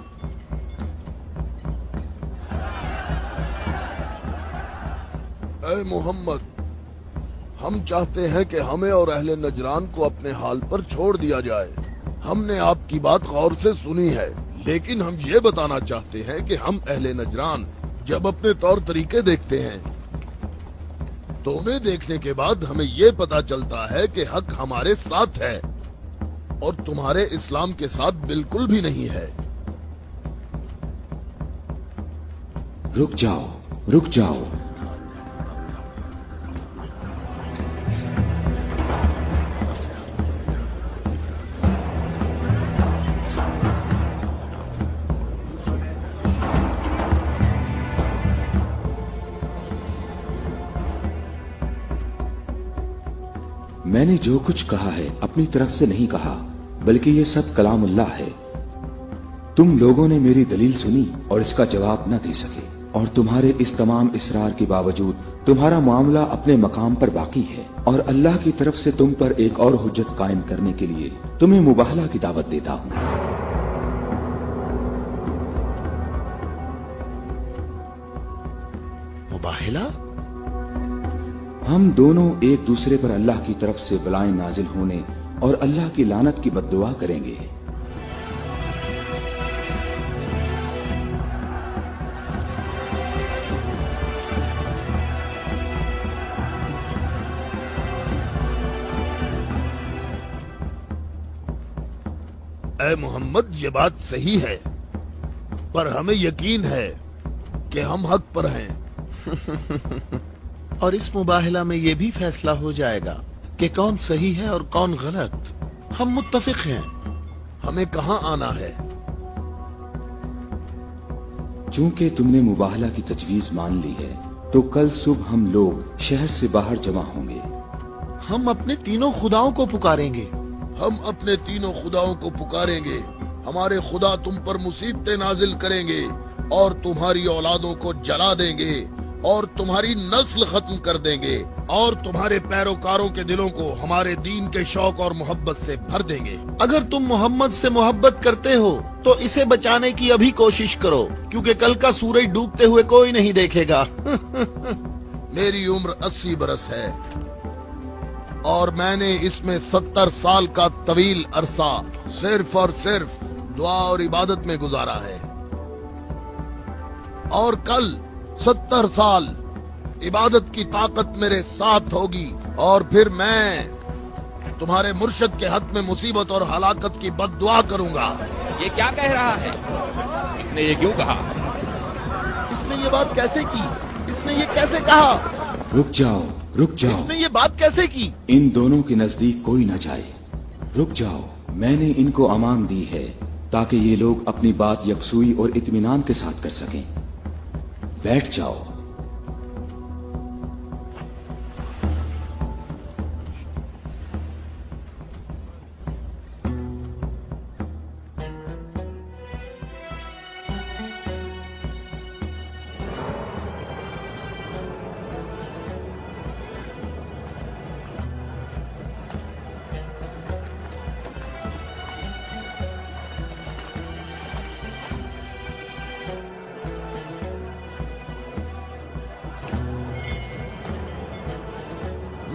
ए मोहम्मद, हम चाहते हैं कि हमें और अहले नजरान को अपने हाल पर छोड़ दिया जाए। हमने आपकी बात गौर से सुनी है, लेकिन हम ये बताना चाहते हैं कि हम अहले नजरान जब अपने तौर तरीके देखते हैं तो उन्हें देखने के बाद हमें ये पता चलता है कि हक हमारे साथ है और तुम्हारे इस्लाम के साथ बिल्कुल भी नहीं है। रुक जाओ, रुक जाओ। मैंने जो कुछ कहा है अपनी तरफ से नहीं कहा, बल्कि ये सब कलामुल्लाह है। तुम लोगों ने मेरी दलील सुनी और इसका जवाब न दे सके, और तुम्हारे इस तमाम इसरार के बावजूद तुम्हारा मामला अपने मकाम पर बाकी है। और अल्लाह की तरफ से तुम पर एक और हुज्जत कायम करने के लिए तुम्हें मुबाहला की दावत देता हूँ। मुबाहला? हम दोनों एक दूसरे पर अल्लाह की तरफ से बलाएं नाजिल होने और अल्लाह की लानत की बद्दुआ करेंगे। ए मोहम्मद, ये बात सही है, पर हमें यकीन है कि हम हक पर हैं। और इस मुबाहला में ये भी फैसला हो जाएगा कि कौन सही है और कौन गलत। हम मुत्तफिक हैं। हमें कहाँ आना है? चूंकि तुमने मुबाहला की तजवीज मान ली है, तो कल सुबह हम लोग शहर से बाहर जमा होंगे। हम अपने तीनों खुदाओं को पुकारेंगे। हम अपने तीनों खुदाओं को पुकारेंगे। हमारे खुदा तुम पर मुसीबतें नाजिल करेंगे और तुम्हारी औलादों को जला देंगे और तुम्हारी नस्ल खत्म कर देंगे और तुम्हारे पैरोकारों के दिलों को हमारे दीन के शौक और मोहब्बत से भर देंगे। अगर तुम मोहम्मद से मोहब्बत करते हो तो इसे बचाने की अभी कोशिश करो, क्योंकि कल का सूरज डूबते हुए कोई नहीं देखेगा। मेरी उम्र 80 बरस है और मैंने इसमें 70 साल का तवील अरसा सिर्फ और सिर्फ दुआ और इबादत में गुजारा है, और कल 70 साल इबादत की ताकत मेरे साथ होगी और फिर मैं तुम्हारे मुर्शद के हक में मुसीबत और हलाकत की बद्दुआ करूंगा। ये क्या कह रहा है? इसने ये क्यों कहा? इसने ये बात कैसे की? इसने ये कैसे कहा? रुक जाओ, रुक जाओ। इसने ये बात कैसे की? इन दोनों के नजदीक कोई न जाए। रुक जाओ, मैंने इनको अमान दी है ताकि ये लोग अपनी बात यकसुई और इत्मीनान के साथ कर सकें। बैठ जाओ।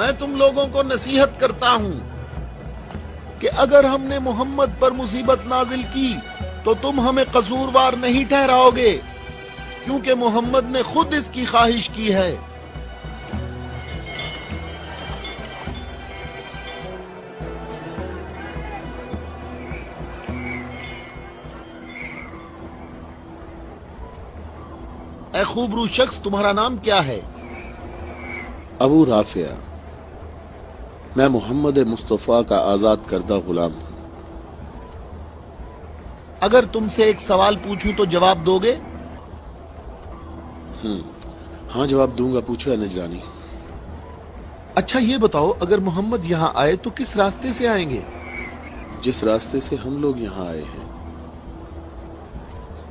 मैं तुम लोगों को नसीहत करता हूं कि अगर हमने मोहम्मद पर मुसीबत नाजिल की तो तुम हमें कसूरवार नहीं ठहराओगे, क्योंकि मोहम्मद ने खुद इसकी ख्वाहिश की है। ए खूबरू शख्स, तुम्हारा नाम क्या है? ابو رافع، میں محمد مصطفیٰ کا آزاد کردہ غلام ہوں۔ اگر تم سے ایک سوال پوچھوں تو جواب دو گے؟ ہاں جواب دوں گا، پوچھو نجرانی۔ اچھا یہ بتاؤ، اگر محمد یہاں آئے تو کس راستے سے آئیں گے؟ جس راستے سے ہم لوگ یہاں آئے ہیں،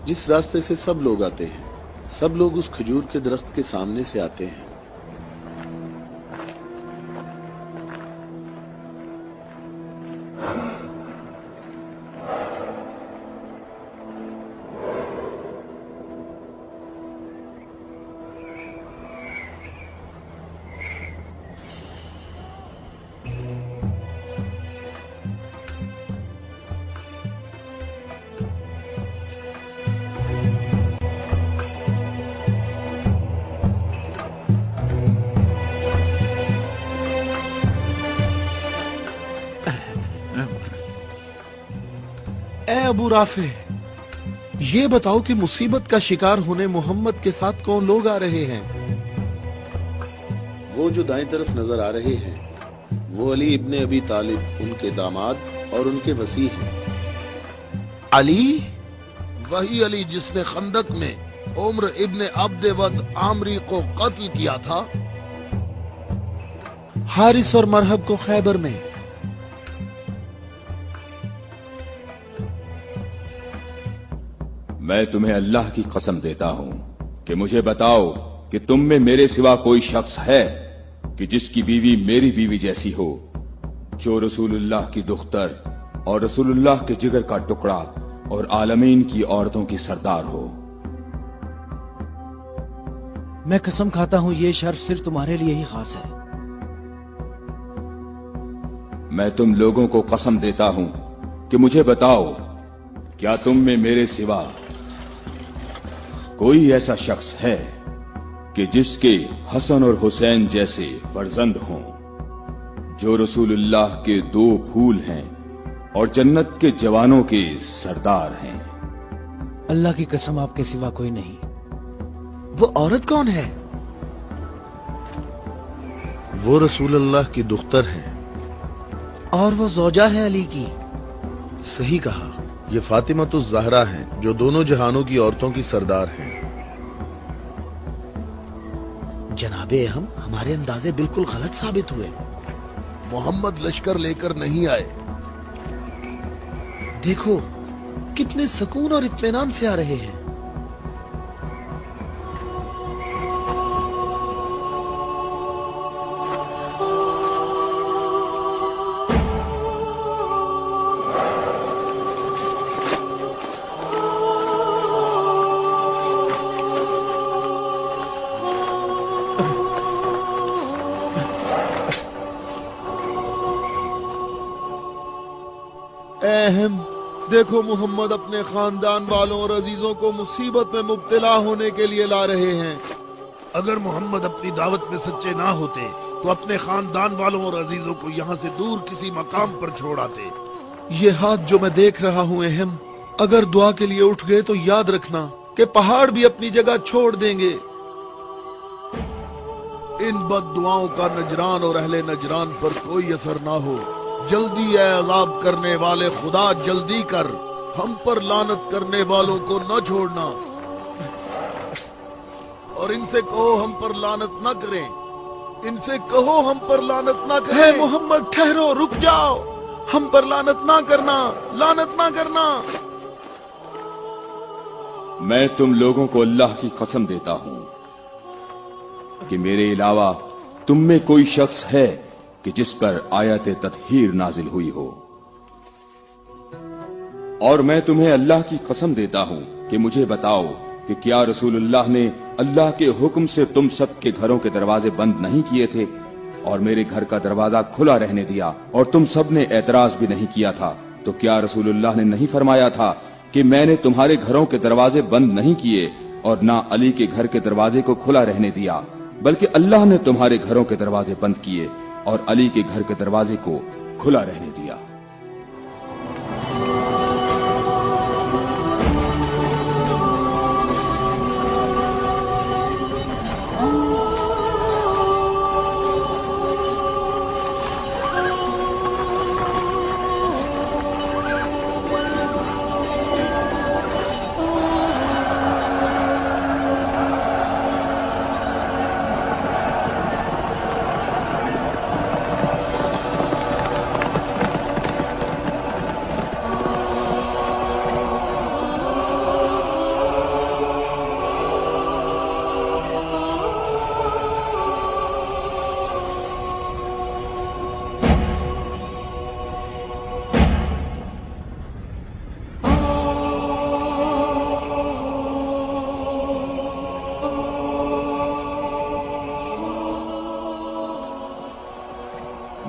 جس راستے سے سب لوگ آتے ہیں، سب لوگ اس کھجور کے درخت کے سامنے سے آتے ہیں۔ اے ابو رافع، یہ بتاؤ کہ مصیبت کا شکار ہونے محمد کے ساتھ کون لوگ آ رہے ہیں؟ وہ جو دائیں طرف نظر آ رہے ہیں وہ علی ابن ابی طالب، ان کے داماد اور ان کے وصی ہیں۔ علی؟ وہی علی جس نے خندق میں عمر ابن عبد ود عامری کو قتل کیا تھا، حارث اور مرحب کو خیبر میں۔ میں تمہیں اللہ کی قسم دیتا ہوں کہ مجھے بتاؤ کہ تم میں میرے سوا کوئی شخص ہے کہ جس کی بیوی میری بیوی جیسی ہو، جو رسول اللہ کی دختر اور رسول اللہ کے جگر کا ٹکڑا اور عالمین کی عورتوں کی سردار ہو۔ میں قسم کھاتا ہوں یہ شرف صرف تمہارے لیے ہی خاص ہے۔ میں تم لوگوں کو قسم دیتا ہوں کہ مجھے بتاؤ، کیا تم میں میرے سوا کوئی ایسا شخص ہے کہ جس کے حسن اور حسین جیسے فرزند ہوں، جو رسول اللہ کے دو پھول ہیں اور جنت کے جوانوں کے سردار ہیں؟ اللہ کی قسم آپ کے سوا کوئی نہیں۔ وہ عورت کون ہے؟ وہ رسول اللہ کی دختر ہیں اور وہ زوجہ ہے علی کی۔ صحیح کہا، یہ فاطمہ الزہرا ہیں جو دونوں جہانوں کی عورتوں کی سردار ہیں۔ جناب اہم، ہمارے اندازے بالکل غلط ثابت ہوئے۔ محمد لشکر لے کر نہیں آئے۔ دیکھو کتنے سکون اور اطمینان سے آ رہے ہیں۔ اہم دیکھو، محمد اپنے خاندان والوں اور عزیزوں کو مصیبت میں مبتلا ہونے کے لیے لا رہے ہیں۔ اگر محمد اپنی دعوت میں سچے نہ ہوتے تو اپنے خاندان والوں اور عزیزوں کو یہاں سے دور کسی مقام پر چھوڑ آتے۔ یہ ہاتھ جو میں دیکھ رہا ہوں اہم، اگر دعا کے لیے اٹھ گئے تو یاد رکھنا کہ پہاڑ بھی اپنی جگہ چھوڑ دیں گے۔ ان بد دعاؤں کا نجران اور اہل نجران پر کوئی اثر نہ ہو۔ جلدی اے عذاب کرنے والے خدا، جلدی کر، ہم پر لعنت کرنے والوں کو نہ چھوڑنا، اور ان سے کہو ہم پر لعنت نہ کریں، ان سے کہو ہم پر لعنت نہ کریں۔ اے محمد ٹھہرو، رک جاؤ، ہم پر لعنت نہ کرنا، لعنت نہ کرنا۔ میں تم لوگوں کو اللہ کی قسم دیتا ہوں کہ میرے علاوہ تم میں کوئی شخص ہے کہ جس پر آیت تطہیر نازل ہوئی ہو، اور میں تمہیں اللہ کی قسم دیتا ہوں کہ مجھے بتاؤ کہ کیا رسول اللہ نے اللہ کے حکم سے تم سب کے گھروں کے دروازے بند نہیں کیے تھے اور میرے گھر کا دروازہ کھلا رہنے دیا، اور تم سب نے اعتراض بھی نہیں کیا تھا؟ تو کیا رسول اللہ نے نہیں فرمایا تھا کہ میں نے تمہارے گھروں کے دروازے بند نہیں کیے اور نہ علی کے گھر کے دروازے کو کھلا رہنے دیا، بلکہ اللہ نے تمہارے گھروں کے دروازے بند کیے اور علی کے گھر کے دروازے کو کھلا رہنے دیا؟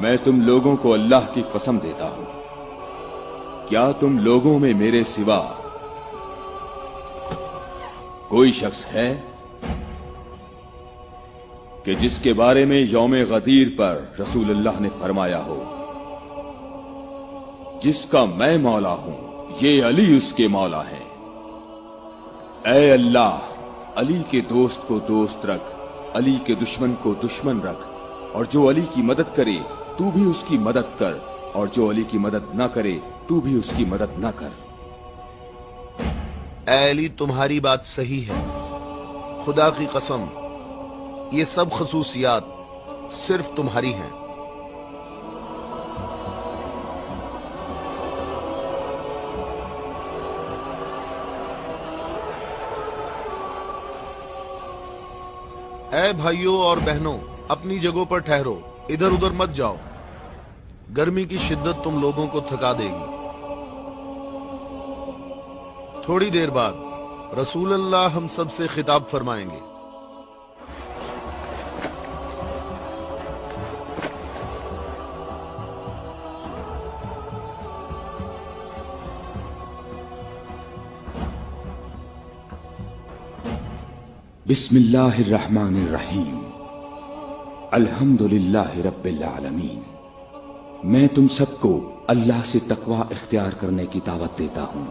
मैं तुम लोगों को अल्लाह की कसम देता हूं, क्या तुम लोगों में मेरे सिवा कोई शख्स है कि जिसके बारे में यौम गदीर पर रसूलुल्लाह ने फरमाया हो, जिसका मैं मौला हूं, ये अली उसके मौला है। ऐ अल्लाह, अली के दोस्त को दोस्त रख, अली के दुश्मन को दुश्मन रख, और जो अली की मदद करे तू भी उसकी मदद कर, और जो अली की मदद ना करे तू भी उसकी मदद ना कर। ऐ अली, तुम्हारी बात सही है, खुदा की कसम ये सब खसूसियात सिर्फ तुम्हारी हैं। ऐ भाइयों और बहनों, अपनी जगहों पर ठहरो, इधर उधर मत जाओ, गर्मी की शिद्दत तुम लोगों को थका देगी। थोड़ी देर बाद रसूलुल्लाह हम सब से खिताब फरमाएंगे। बिस्मिल्लाहिर्रहमानिर्रहीम, अल्हम्दुलिल्लाहि रब्बिल आलमीन। मैं तुम सबको अल्लाह से तकवा इख्तियार करने की दावत देता हूं।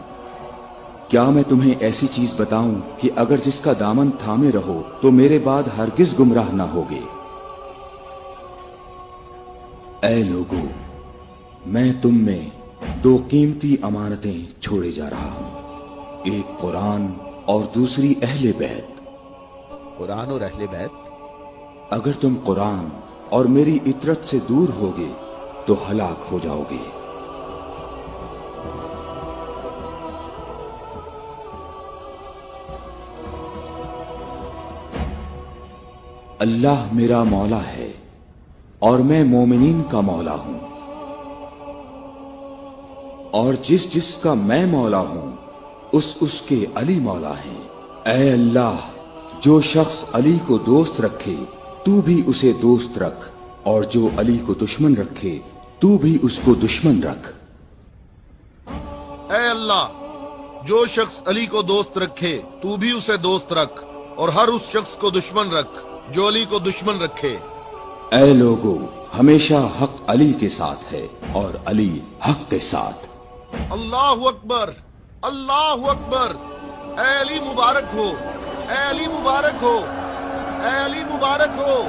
क्या मैं तुम्हें ऐसी चीज बताऊं कि अगर जिसका दामन थामे रहो तो मेरे बाद हरगिज गुमराह ना होगे। ऐ लोगों, मैं तुम में दो कीमती अमानतें छोड़े जा रहा हूं, एक कुरान और दूसरी अहले बैत। कुरान और अहले बैत? अगर तुम कुरान और मेरी इतरत से दूर होगे तो हलाक हो जाओगे। अल्लाह मेरा मौला है और मैं मोमिनीन का मौला हूं, और जिस जिसका मैं मौला हूं उसके अली मौला हैं। ऐ अल्लाह, जो शख्स अली को दोस्त रखे तू भी उसे दोस्त रख, और जो अली को दुश्मन रखे तू भी उसको दुश्मन रख। ऐ अल्लाह, जो शख्स अली को दोस्त रखे तू भी उसे दोस्त रख, और हर उस शख्स को दुश्मन रख जो अली को दुश्मन रखे। ऐ लोगों, हमेशा हक अली के साथ है और अली हक के साथ। अल्लाहु अकबर, अल्लाहु अकबर। ऐ अली मुबारक हो, ऐ अली मुबारक हो, ऐ अली मुबारक हो।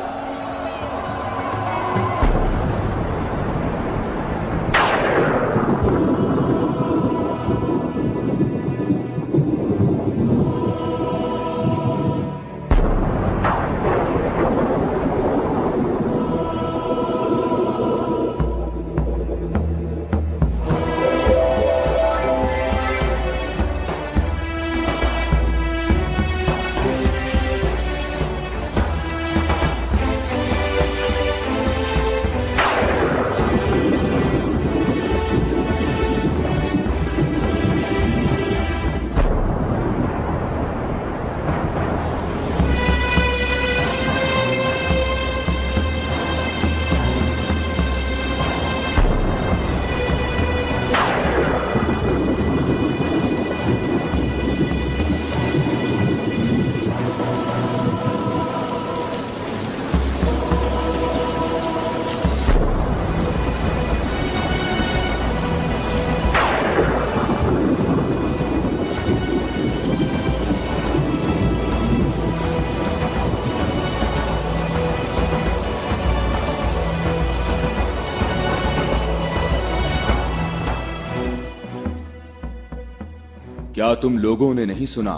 क्या तुम लोगों ने नहीं सुना,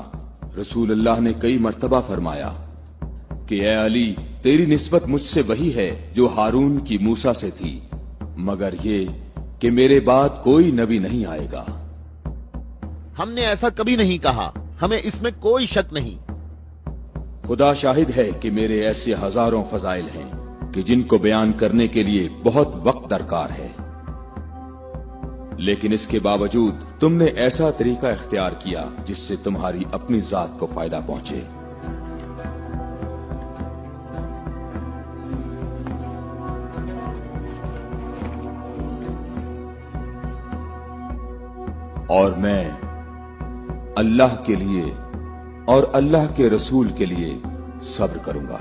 रसूलुल्लाह ने कई मर्तबा फरमाया कि ऐ अली, तेरी निस्बत मुझसे वही है जो हारून की मूसा से थी, मगर ये कि मेरे बाद कोई नबी नहीं आएगा। हमने ऐसा कभी नहीं कहा, हमें इसमें कोई शक नहीं। खुदा शाहिद है कि मेरे ऐसे हजारों फजाइल हैं कि जिनको बयान करने के लिए बहुत वक्त दरकार है, लेकिन इसके बावजूद तुमने ऐसा तरीका इख्तियार किया जिससे तुम्हारी अपनी जात को फायदा पहुंचे। और मैं अल्लाह के लिए और अल्लाह के रसूल के लिए सब्र करूंगा।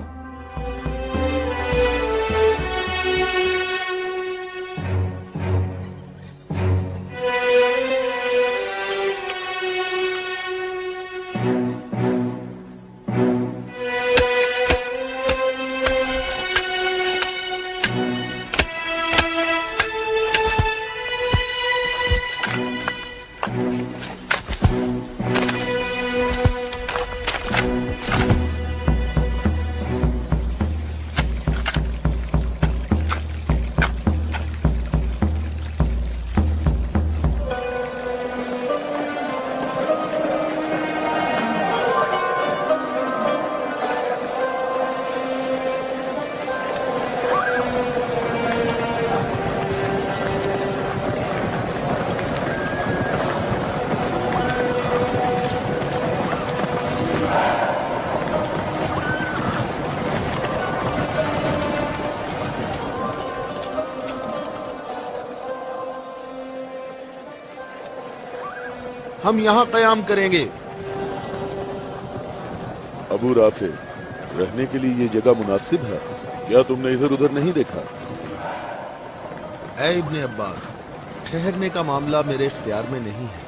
हम यहाँ कयाम करेंगे। अबू राफे, रहने के लिए ये जगह मुनासिब है? क्या तुमने इधर उधर नहीं देखा? ऐ इब्ने अब्बास, ठहरने का मामला मेरे इख्तियार में नहीं है।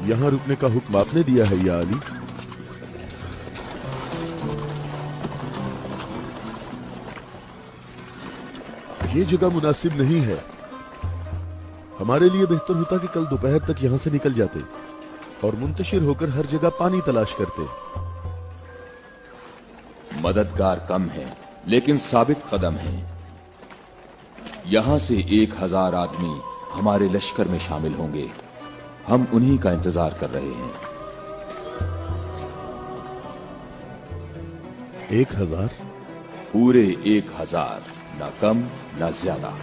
यहाँ रुकने का हुक्म आपने दिया है या अली? ये जगह मुनासिब नहीं है। हमारे लिए बेहतर होता कि कल दोपहर तक यहाँ से निकल जाते और मुंतशिर होकर हर जगह पानी तलाश करते। मददगार कम है लेकिन साबित कदम है। यहां से 1000 आदमी हमारे लश्कर में शामिल होंगे। हम उन्हीं का इंतजार कर रहे हैं। 1000? पूरे 1000, ना कम ना ज्यादा।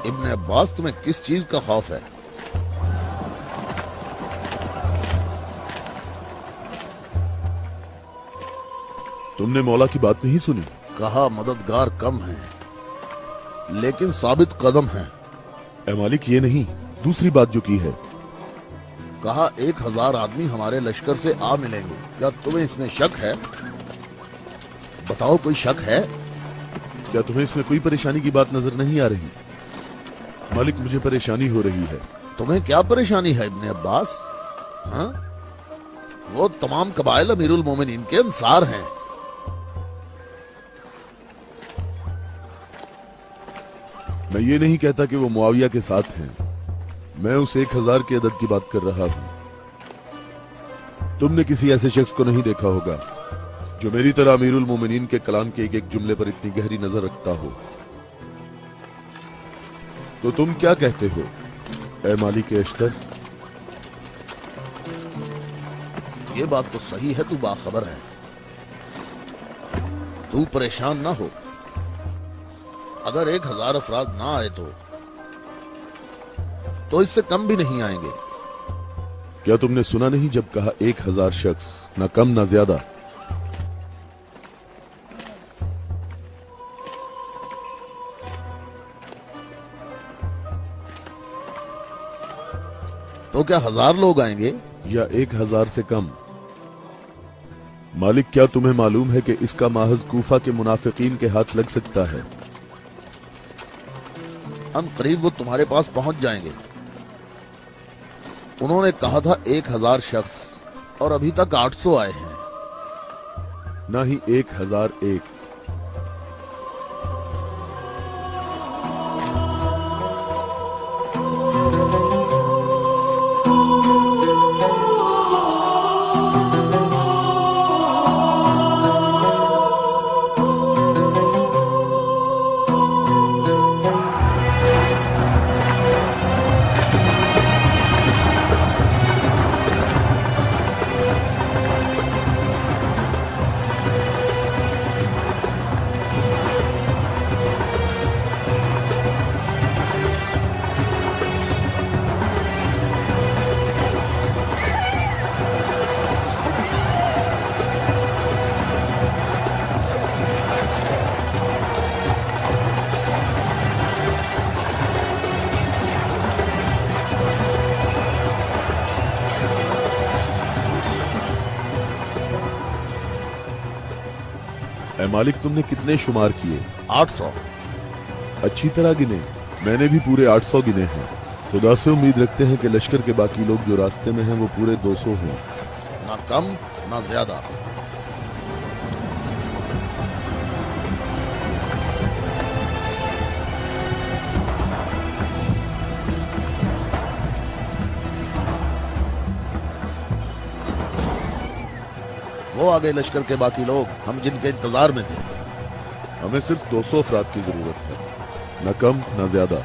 इब्ने अब्बास, तुम्हें किस चीज का खौफ है? तुमने मौला की बात नहीं सुनी? कहा मददगार कम है लेकिन साबित कदम है। ए मालिक, ये नहीं, दूसरी बात जो की है। कहा 1000 आदमी हमारे लश्कर से आ मिलेंगे। क्या तुम्हें इसमें शक है? बताओ, कोई शक है? क्या तुम्हें इसमें कोई परेशानी की बात नजर नहीं आ रही? मालिक, मुझे परेशानी हो रही है। तुम्हें क्या परेशानी है इब्ने अब्बास? हाँ? वो तमाम कबाइल अमीरुल मोमिनीन के अंसार हैं। मैं ये नहीं कहता कि वो मुआविया के साथ हैं। मैं उस 1000 की अदद की बात कर रहा हूं। तुमने किसी ऐसे शख्स को नहीं देखा होगा जो मेरी तरह अमीरुल मोमिनीन के कलाम के एक एक जुमले पर इतनी गहरी नजर रखता हो। तो तुम क्या कहते हो ए मालिक अश्तर? ये बात तो सही है, तू बाखबर है। तू परेशान ना हो। अगर 1000 अफराद ना आए तो इससे कम भी नहीं आएंगे। क्या तुमने सुना नहीं जब कहा 1000 शख्स, ना कम ना ज्यादा? तो क्या 1000 लोग आएंगे या 1000 से कम? मालिक, क्या तुम्हें मालूम है कि इसका माहज कूफा के मुनाफिकीन के हाथ लग सकता है? अन करीब वो तुम्हारे पास पहुंच जाएंगे। उन्होंने कहा था 1000 शख्स और अभी तक 800 आए हैं। ना ही 1001। ऐ मालिक, तुमने कितने शुमार किए? 800। अच्छी तरह गिने? मैंने भी पूरे 800 गिने हैं। खुदा से उम्मीद रखते हैं कि लश्कर के बाकी लोग जो रास्ते में हैं वो पूरे 200 हों। ना कम ना ज्यादा। वो आ गए लश्कर के बाकी लोग, हम जिनके इंतजार में थे। हमें सिर्फ 200 अफराद की जरूरत है, न कम न ज्यादा।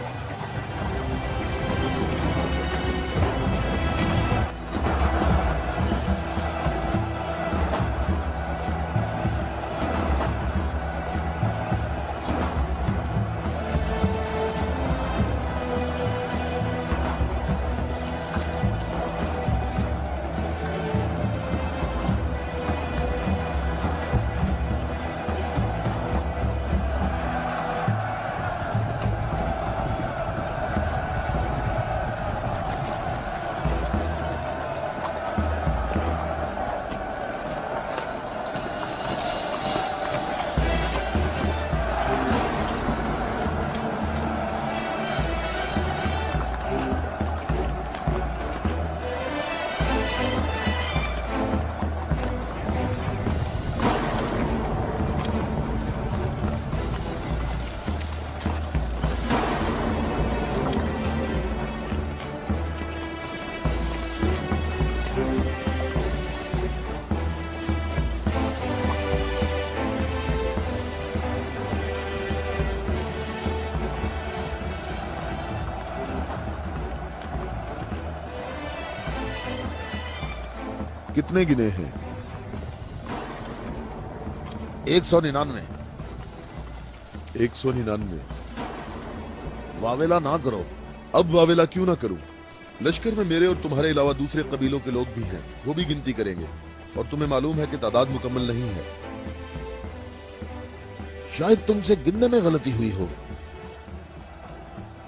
कितने गिने हैं? 199। 199। वावेला ना करो। अब वावेला क्यों ना करूं? लश्कर में मेरे और तुम्हारे अलावा दूसरे कबीलों के लोग भी हैं, वो भी गिनती करेंगे, और तुम्हें मालूम है कि तादाद मुकम्मल नहीं है। शायद तुमसे गिनने में गलती हुई हो।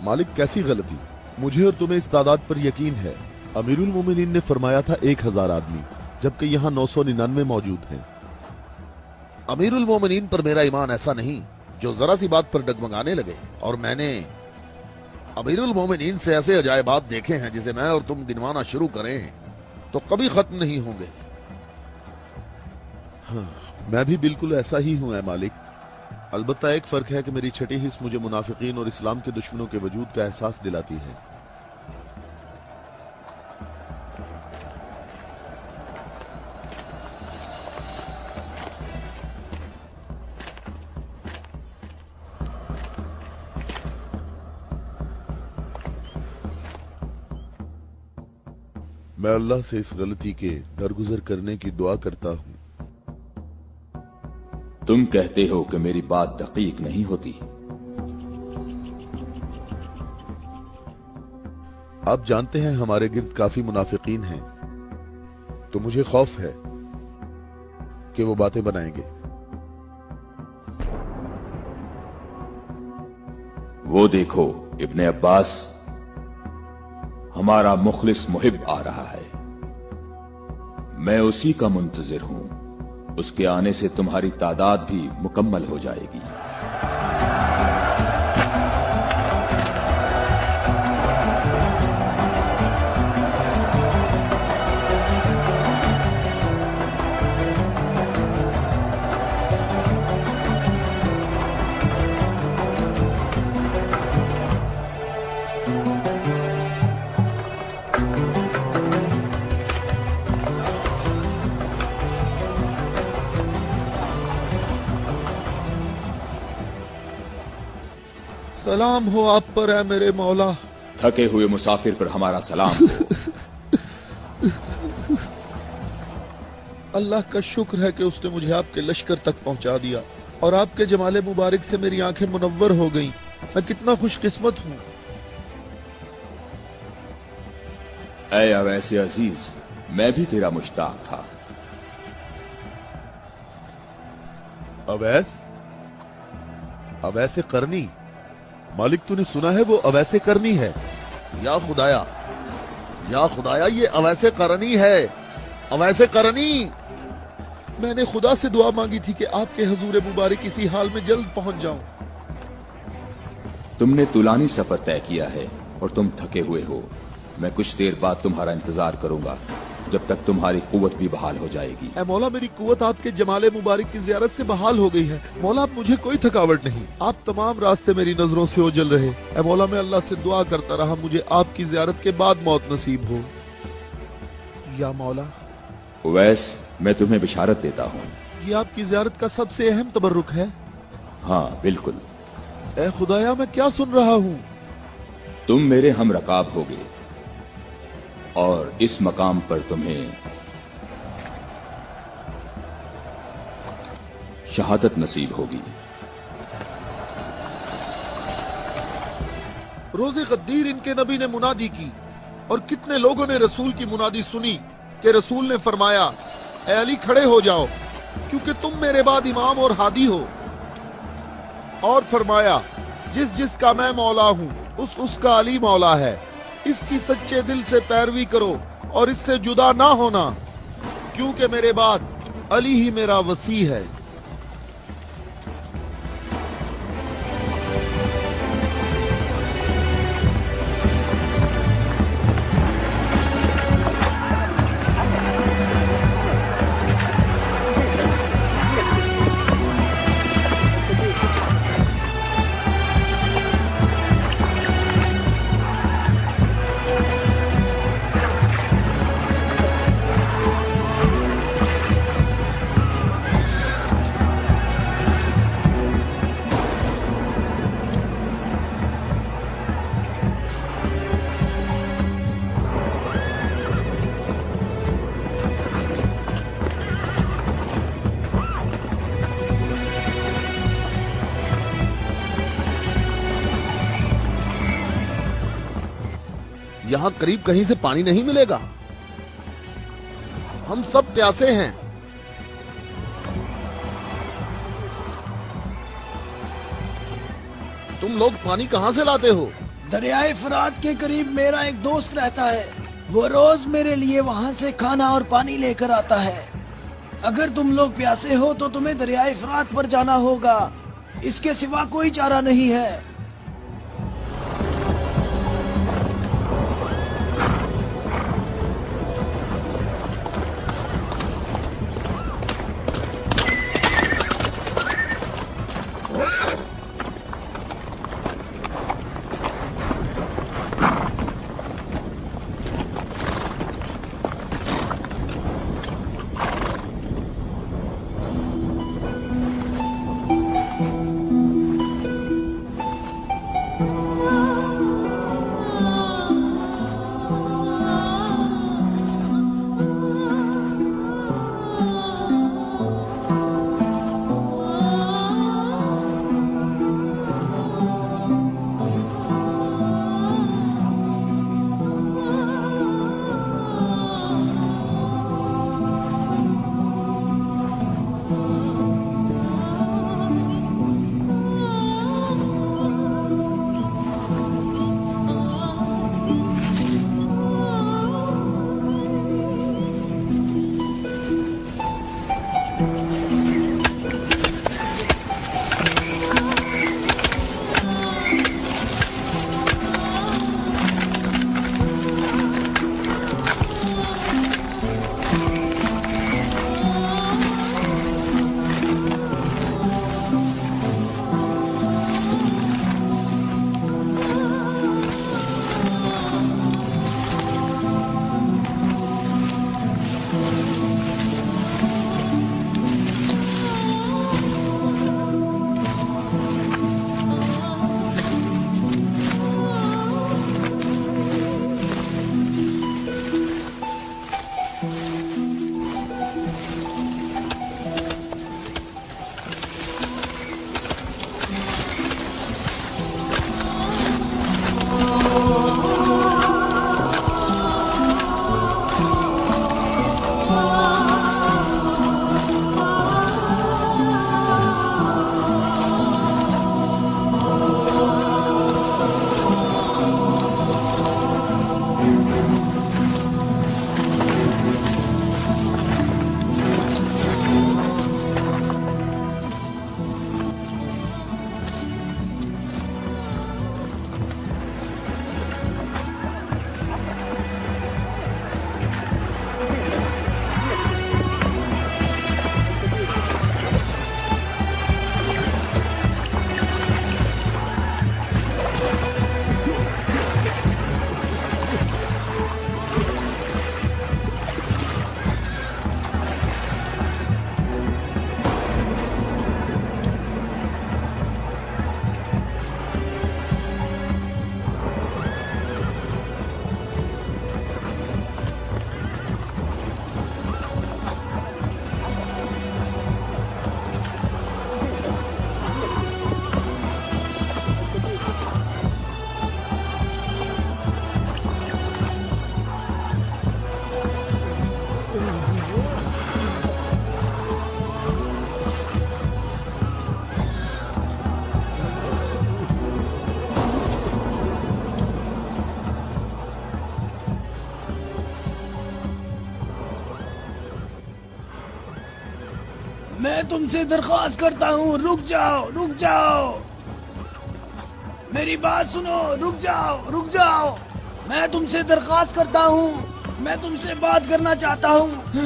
मालिक, कैसी गलती? मुझे और तुम्हें इस तादाद पर यकीन है। अमीरुल मोमिनीन ने फरमाया था 1000 आदमी, जबकि यहाँ 999 मौजूद हैं। अमीरुल मोमिनीन पर मेरा ईमान ऐसा नहीं जो जरा सी बात पर डगमगाने लगे। और मैंने अमीरुल मोमिनीन से ऐसे अजायबात देखे हैं जिसे मैं और तुम गिनवाना शुरू करें तो कभी खत्म नहीं होंगे। हाँ, मैं भी बिल्कुल ऐसा ही हूं ऐ मालिक। अलबत्ता एक फर्क है कि मेरी छठी हिस्स मुझे मुनाफिकीन और इस्लाम के दुश्मनों के वजूद का एहसास दिलाती है। मैं अल्लाह से इस गलती के दरगुजर करने की दुआ करता हूं। तुम कहते हो कि मेरी बात दकीक नहीं होती। आप जानते हैं हमारे गिर्द काफी मुनाफिकीन हैं, तो मुझे खौफ है कि वो बातें बनाएंगे। वो देखो, इब्ने अब्बास, हमारा मुखलिस मुहिब आ रहा है। मैं उसी का मुंतजिर हूं। उसके आने से तुम्हारी तादाद भी मुकम्मल हो जाएगी। सलाम हो आप पर है मेरे मौला। थके हुए मुसाफिर पर हमारा सलाम हो। अल्लाह का शुक्र है कि उसने मुझे आपके लश्कर तक पहुंचा दिया और आपके जमाले मुबारक से मेरी आंखें मुनव्वर हो गईं। मैं कितना खुशकिस्मत हूँ। ऐ अवैसे अजीज, मैं भी तेरा मुश्ताक था। अवैस? अवैसे करनी? मालिक तूने सुना है वो अवैसे करनी है? या खुदाया ये अवैसे करनी है, अवैसे करनी। मैंने खुदा से दुआ मांगी थी कि आपके हजूर मुबारक इसी हाल में जल्द पहुंच जाऊं। तुमने तुलानी सफर तय किया है और तुम थके हुए हो। मैं कुछ देर बाद तुम्हारा इंतजार करूंगा जब तक तुम्हारी कुव्वत भी बहाल हो जाएगी। ऐ मौला, मेरी कुव्वत आपके जमाले मुबारक की जियारत से बहाल हो गई है। मौला, अब मुझे कोई थकावट नहीं। आप तमाम रास्ते मेरी नजरों से ओझल रहे। ऐ मौला, मैं अल्लाह से दुआ करता रहा मुझे आपकी जियारत के बाद मौत नसीब हो। या मौला। उवैस, मैं तुम्हें बिशारत देता हूँ। ये आपकी जियारत का सबसे अहम तबर्रुक है। हाँ बिल्कुल। ऐ खुदाया, मैं क्या सुन रहा हूँ? तुम मेरे हम रकाब होगे और इस मकाम पर तुम्हें शहादत नसीब होगी। रोज़े गद्दीर इनके नबी ने मुनादी की और कितने लोगों ने रसूल की मुनादी सुनी कि रसूल ने फरमाया, ऐ अली खड़े हो जाओ क्योंकि तुम मेरे बाद इमाम और हादी हो। और फरमाया, जिसका मैं मौला हूँ उसका अली मौला है। इसकी सच्चे दिल से पैरवी करो और इससे जुदा ना होना, क्योंकि मेरे बाद अली ही मेरा वसी है। यहाँ करीब कहीं से पानी नहीं मिलेगा। हम सब प्यासे हैं। तुम लोग पानी कहाँ से लाते हो? दरियाए फरात के करीब मेरा एक दोस्त रहता है। वो रोज मेरे लिए वहाँ से खाना और पानी लेकर आता है। अगर तुम लोग प्यासे हो तो तुम्हें दरियाए फरात पर जाना होगा। इसके सिवा कोई चारा नहीं है। میں تم سے درخواست کرتا ہوں، رک جاؤ، رک جاؤ، میری بات سنو، رک جاؤ، رک جاؤ، میں تم سے درخواست کرتا ہوں، میں تم سے بات کرنا چاہتا ہوں،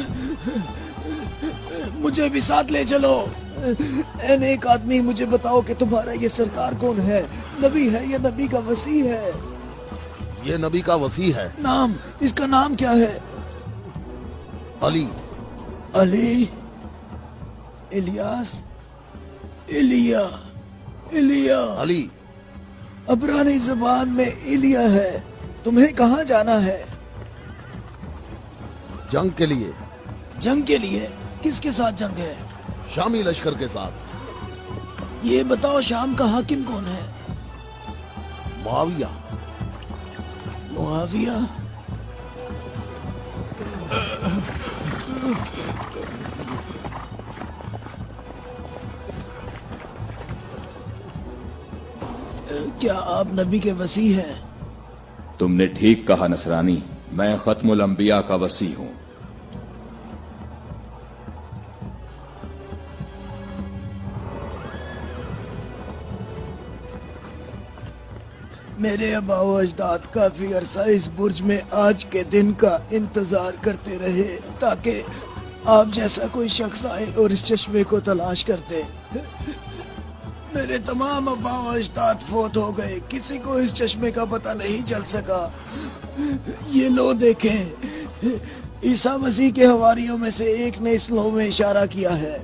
مجھے بھی ساتھ لے چلو۔ اے نیک آدمی، مجھے بتاؤ کہ تمہارا یہ سرکار کون ہے؟ نبی ہے یا نبی کا وصی ہے؟ یہ نبی کا وصی ہے۔ نام، اس کا نام کیا ہے؟ علی۔ علی، الیاس، ایلیا، ایلیا۔ علی۔ عبرانی زبان میں ایلیا ہے۔ تمہیں کہاں جانا ہے؟ جنگ کے لیے۔ جنگ کے لیے؟ کس کے ساتھ جنگ ہے؟ شامی لشکر کے ساتھ۔ یہ بتاؤ شام کا حاکم کون ہے؟ معاویہ۔ معاویہ؟ کیا آپ نبی کے وصی ہیں؟ تم نے ٹھیک کہا نصرانی، میں ختم الانبیاء کا وصی ہوں۔ میرے آبا و اجداد کافی عرصہ اس برج میں آج کے دن کا انتظار کرتے رہے تاکہ آپ جیسا کوئی شخص آئے اور اس چشمے کو تلاش کرتے۔ میرے تمام آبا و اجداد فوت ہو گئے، کسی کو اس چشمے کا پتہ نہیں چل سکا۔ یہ لو دیکھیں، عیسیٰ مسیح کے حواریوں میں سے ایک نے اس لو میں اشارہ کیا ہے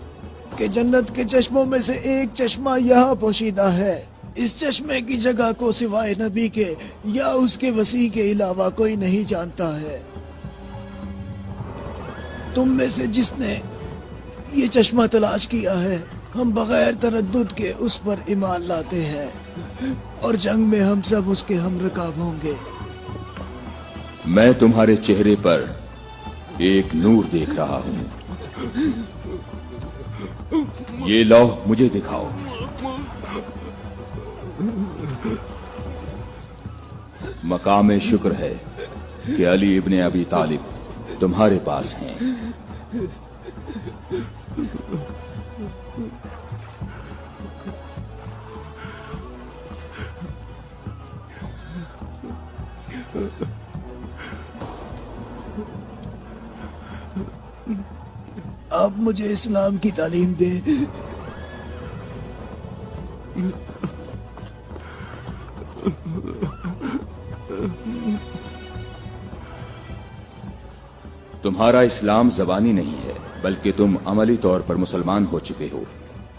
کہ جنت کے چشموں میں سے ایک چشمہ یہاں پوشیدہ ہے۔ اس چشمے کی جگہ کو سوائے نبی کے یا اس کے وصی کے علاوہ کوئی نہیں جانتا ہے۔ تم میں سے جس نے یہ چشمہ تلاش کیا ہے، ہم بغیر تردد کے اس پر ایمان لاتے ہیں اور جنگ میں ہم سب اس کے ہم رکاب ہوں گے۔ میں تمہارے چہرے پر ایک نور دیکھ رہا ہوں، یہ لوح مجھے دکھاؤ۔ مقام شکر ہے کہ علی ابن ابی طالب تمہارے پاس ہیں۔ آپ مجھے اسلام کی تعلیم دیں۔ تمہارا اسلام زبانی نہیں ہے بلکہ تم عملی طور پر مسلمان ہو چکے ہو۔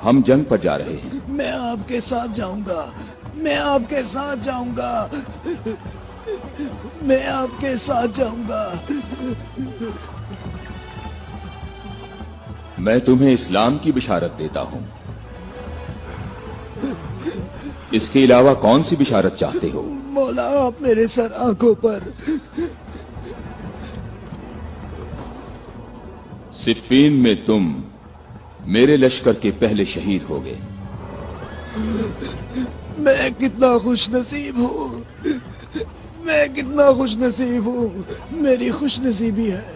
ہم جنگ پر جا رہے ہیں۔ میں آپ کے ساتھ جاؤں گا، میں آپ کے ساتھ جاؤں گا، میں آپ کے ساتھ جاؤں گا۔ میں تمہیں اسلام کی بشارت دیتا ہوں، اس کے علاوہ کون سی بشارت چاہتے ہو؟ مولا، آپ میرے سر آنکھوں پر۔ صفین میں تم میرے لشکر کے پہلے شہید ہو گئے۔ میں کتنا خوش نصیب ہوں، میں کتنا خوش نصیب ہوں، میری خوش نصیبی ہے۔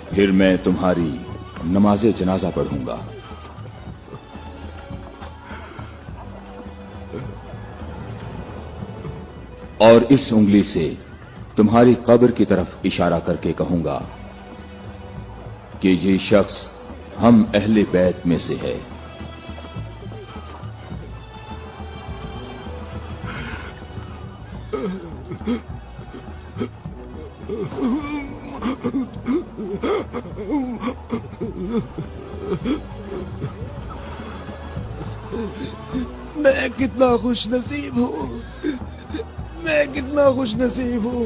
پھر میں تمہاری نماز جنازہ پڑھوں گا۔ اور اس انگلی سے تمہاری قبر کی طرف اشارہ کر کے کہوں گا کہ یہ شخص ہم اہل بیت میں سے ہے۔ میں کتنا خوش نصیب ہوں، میں کتنا خوش نصیب ہوں۔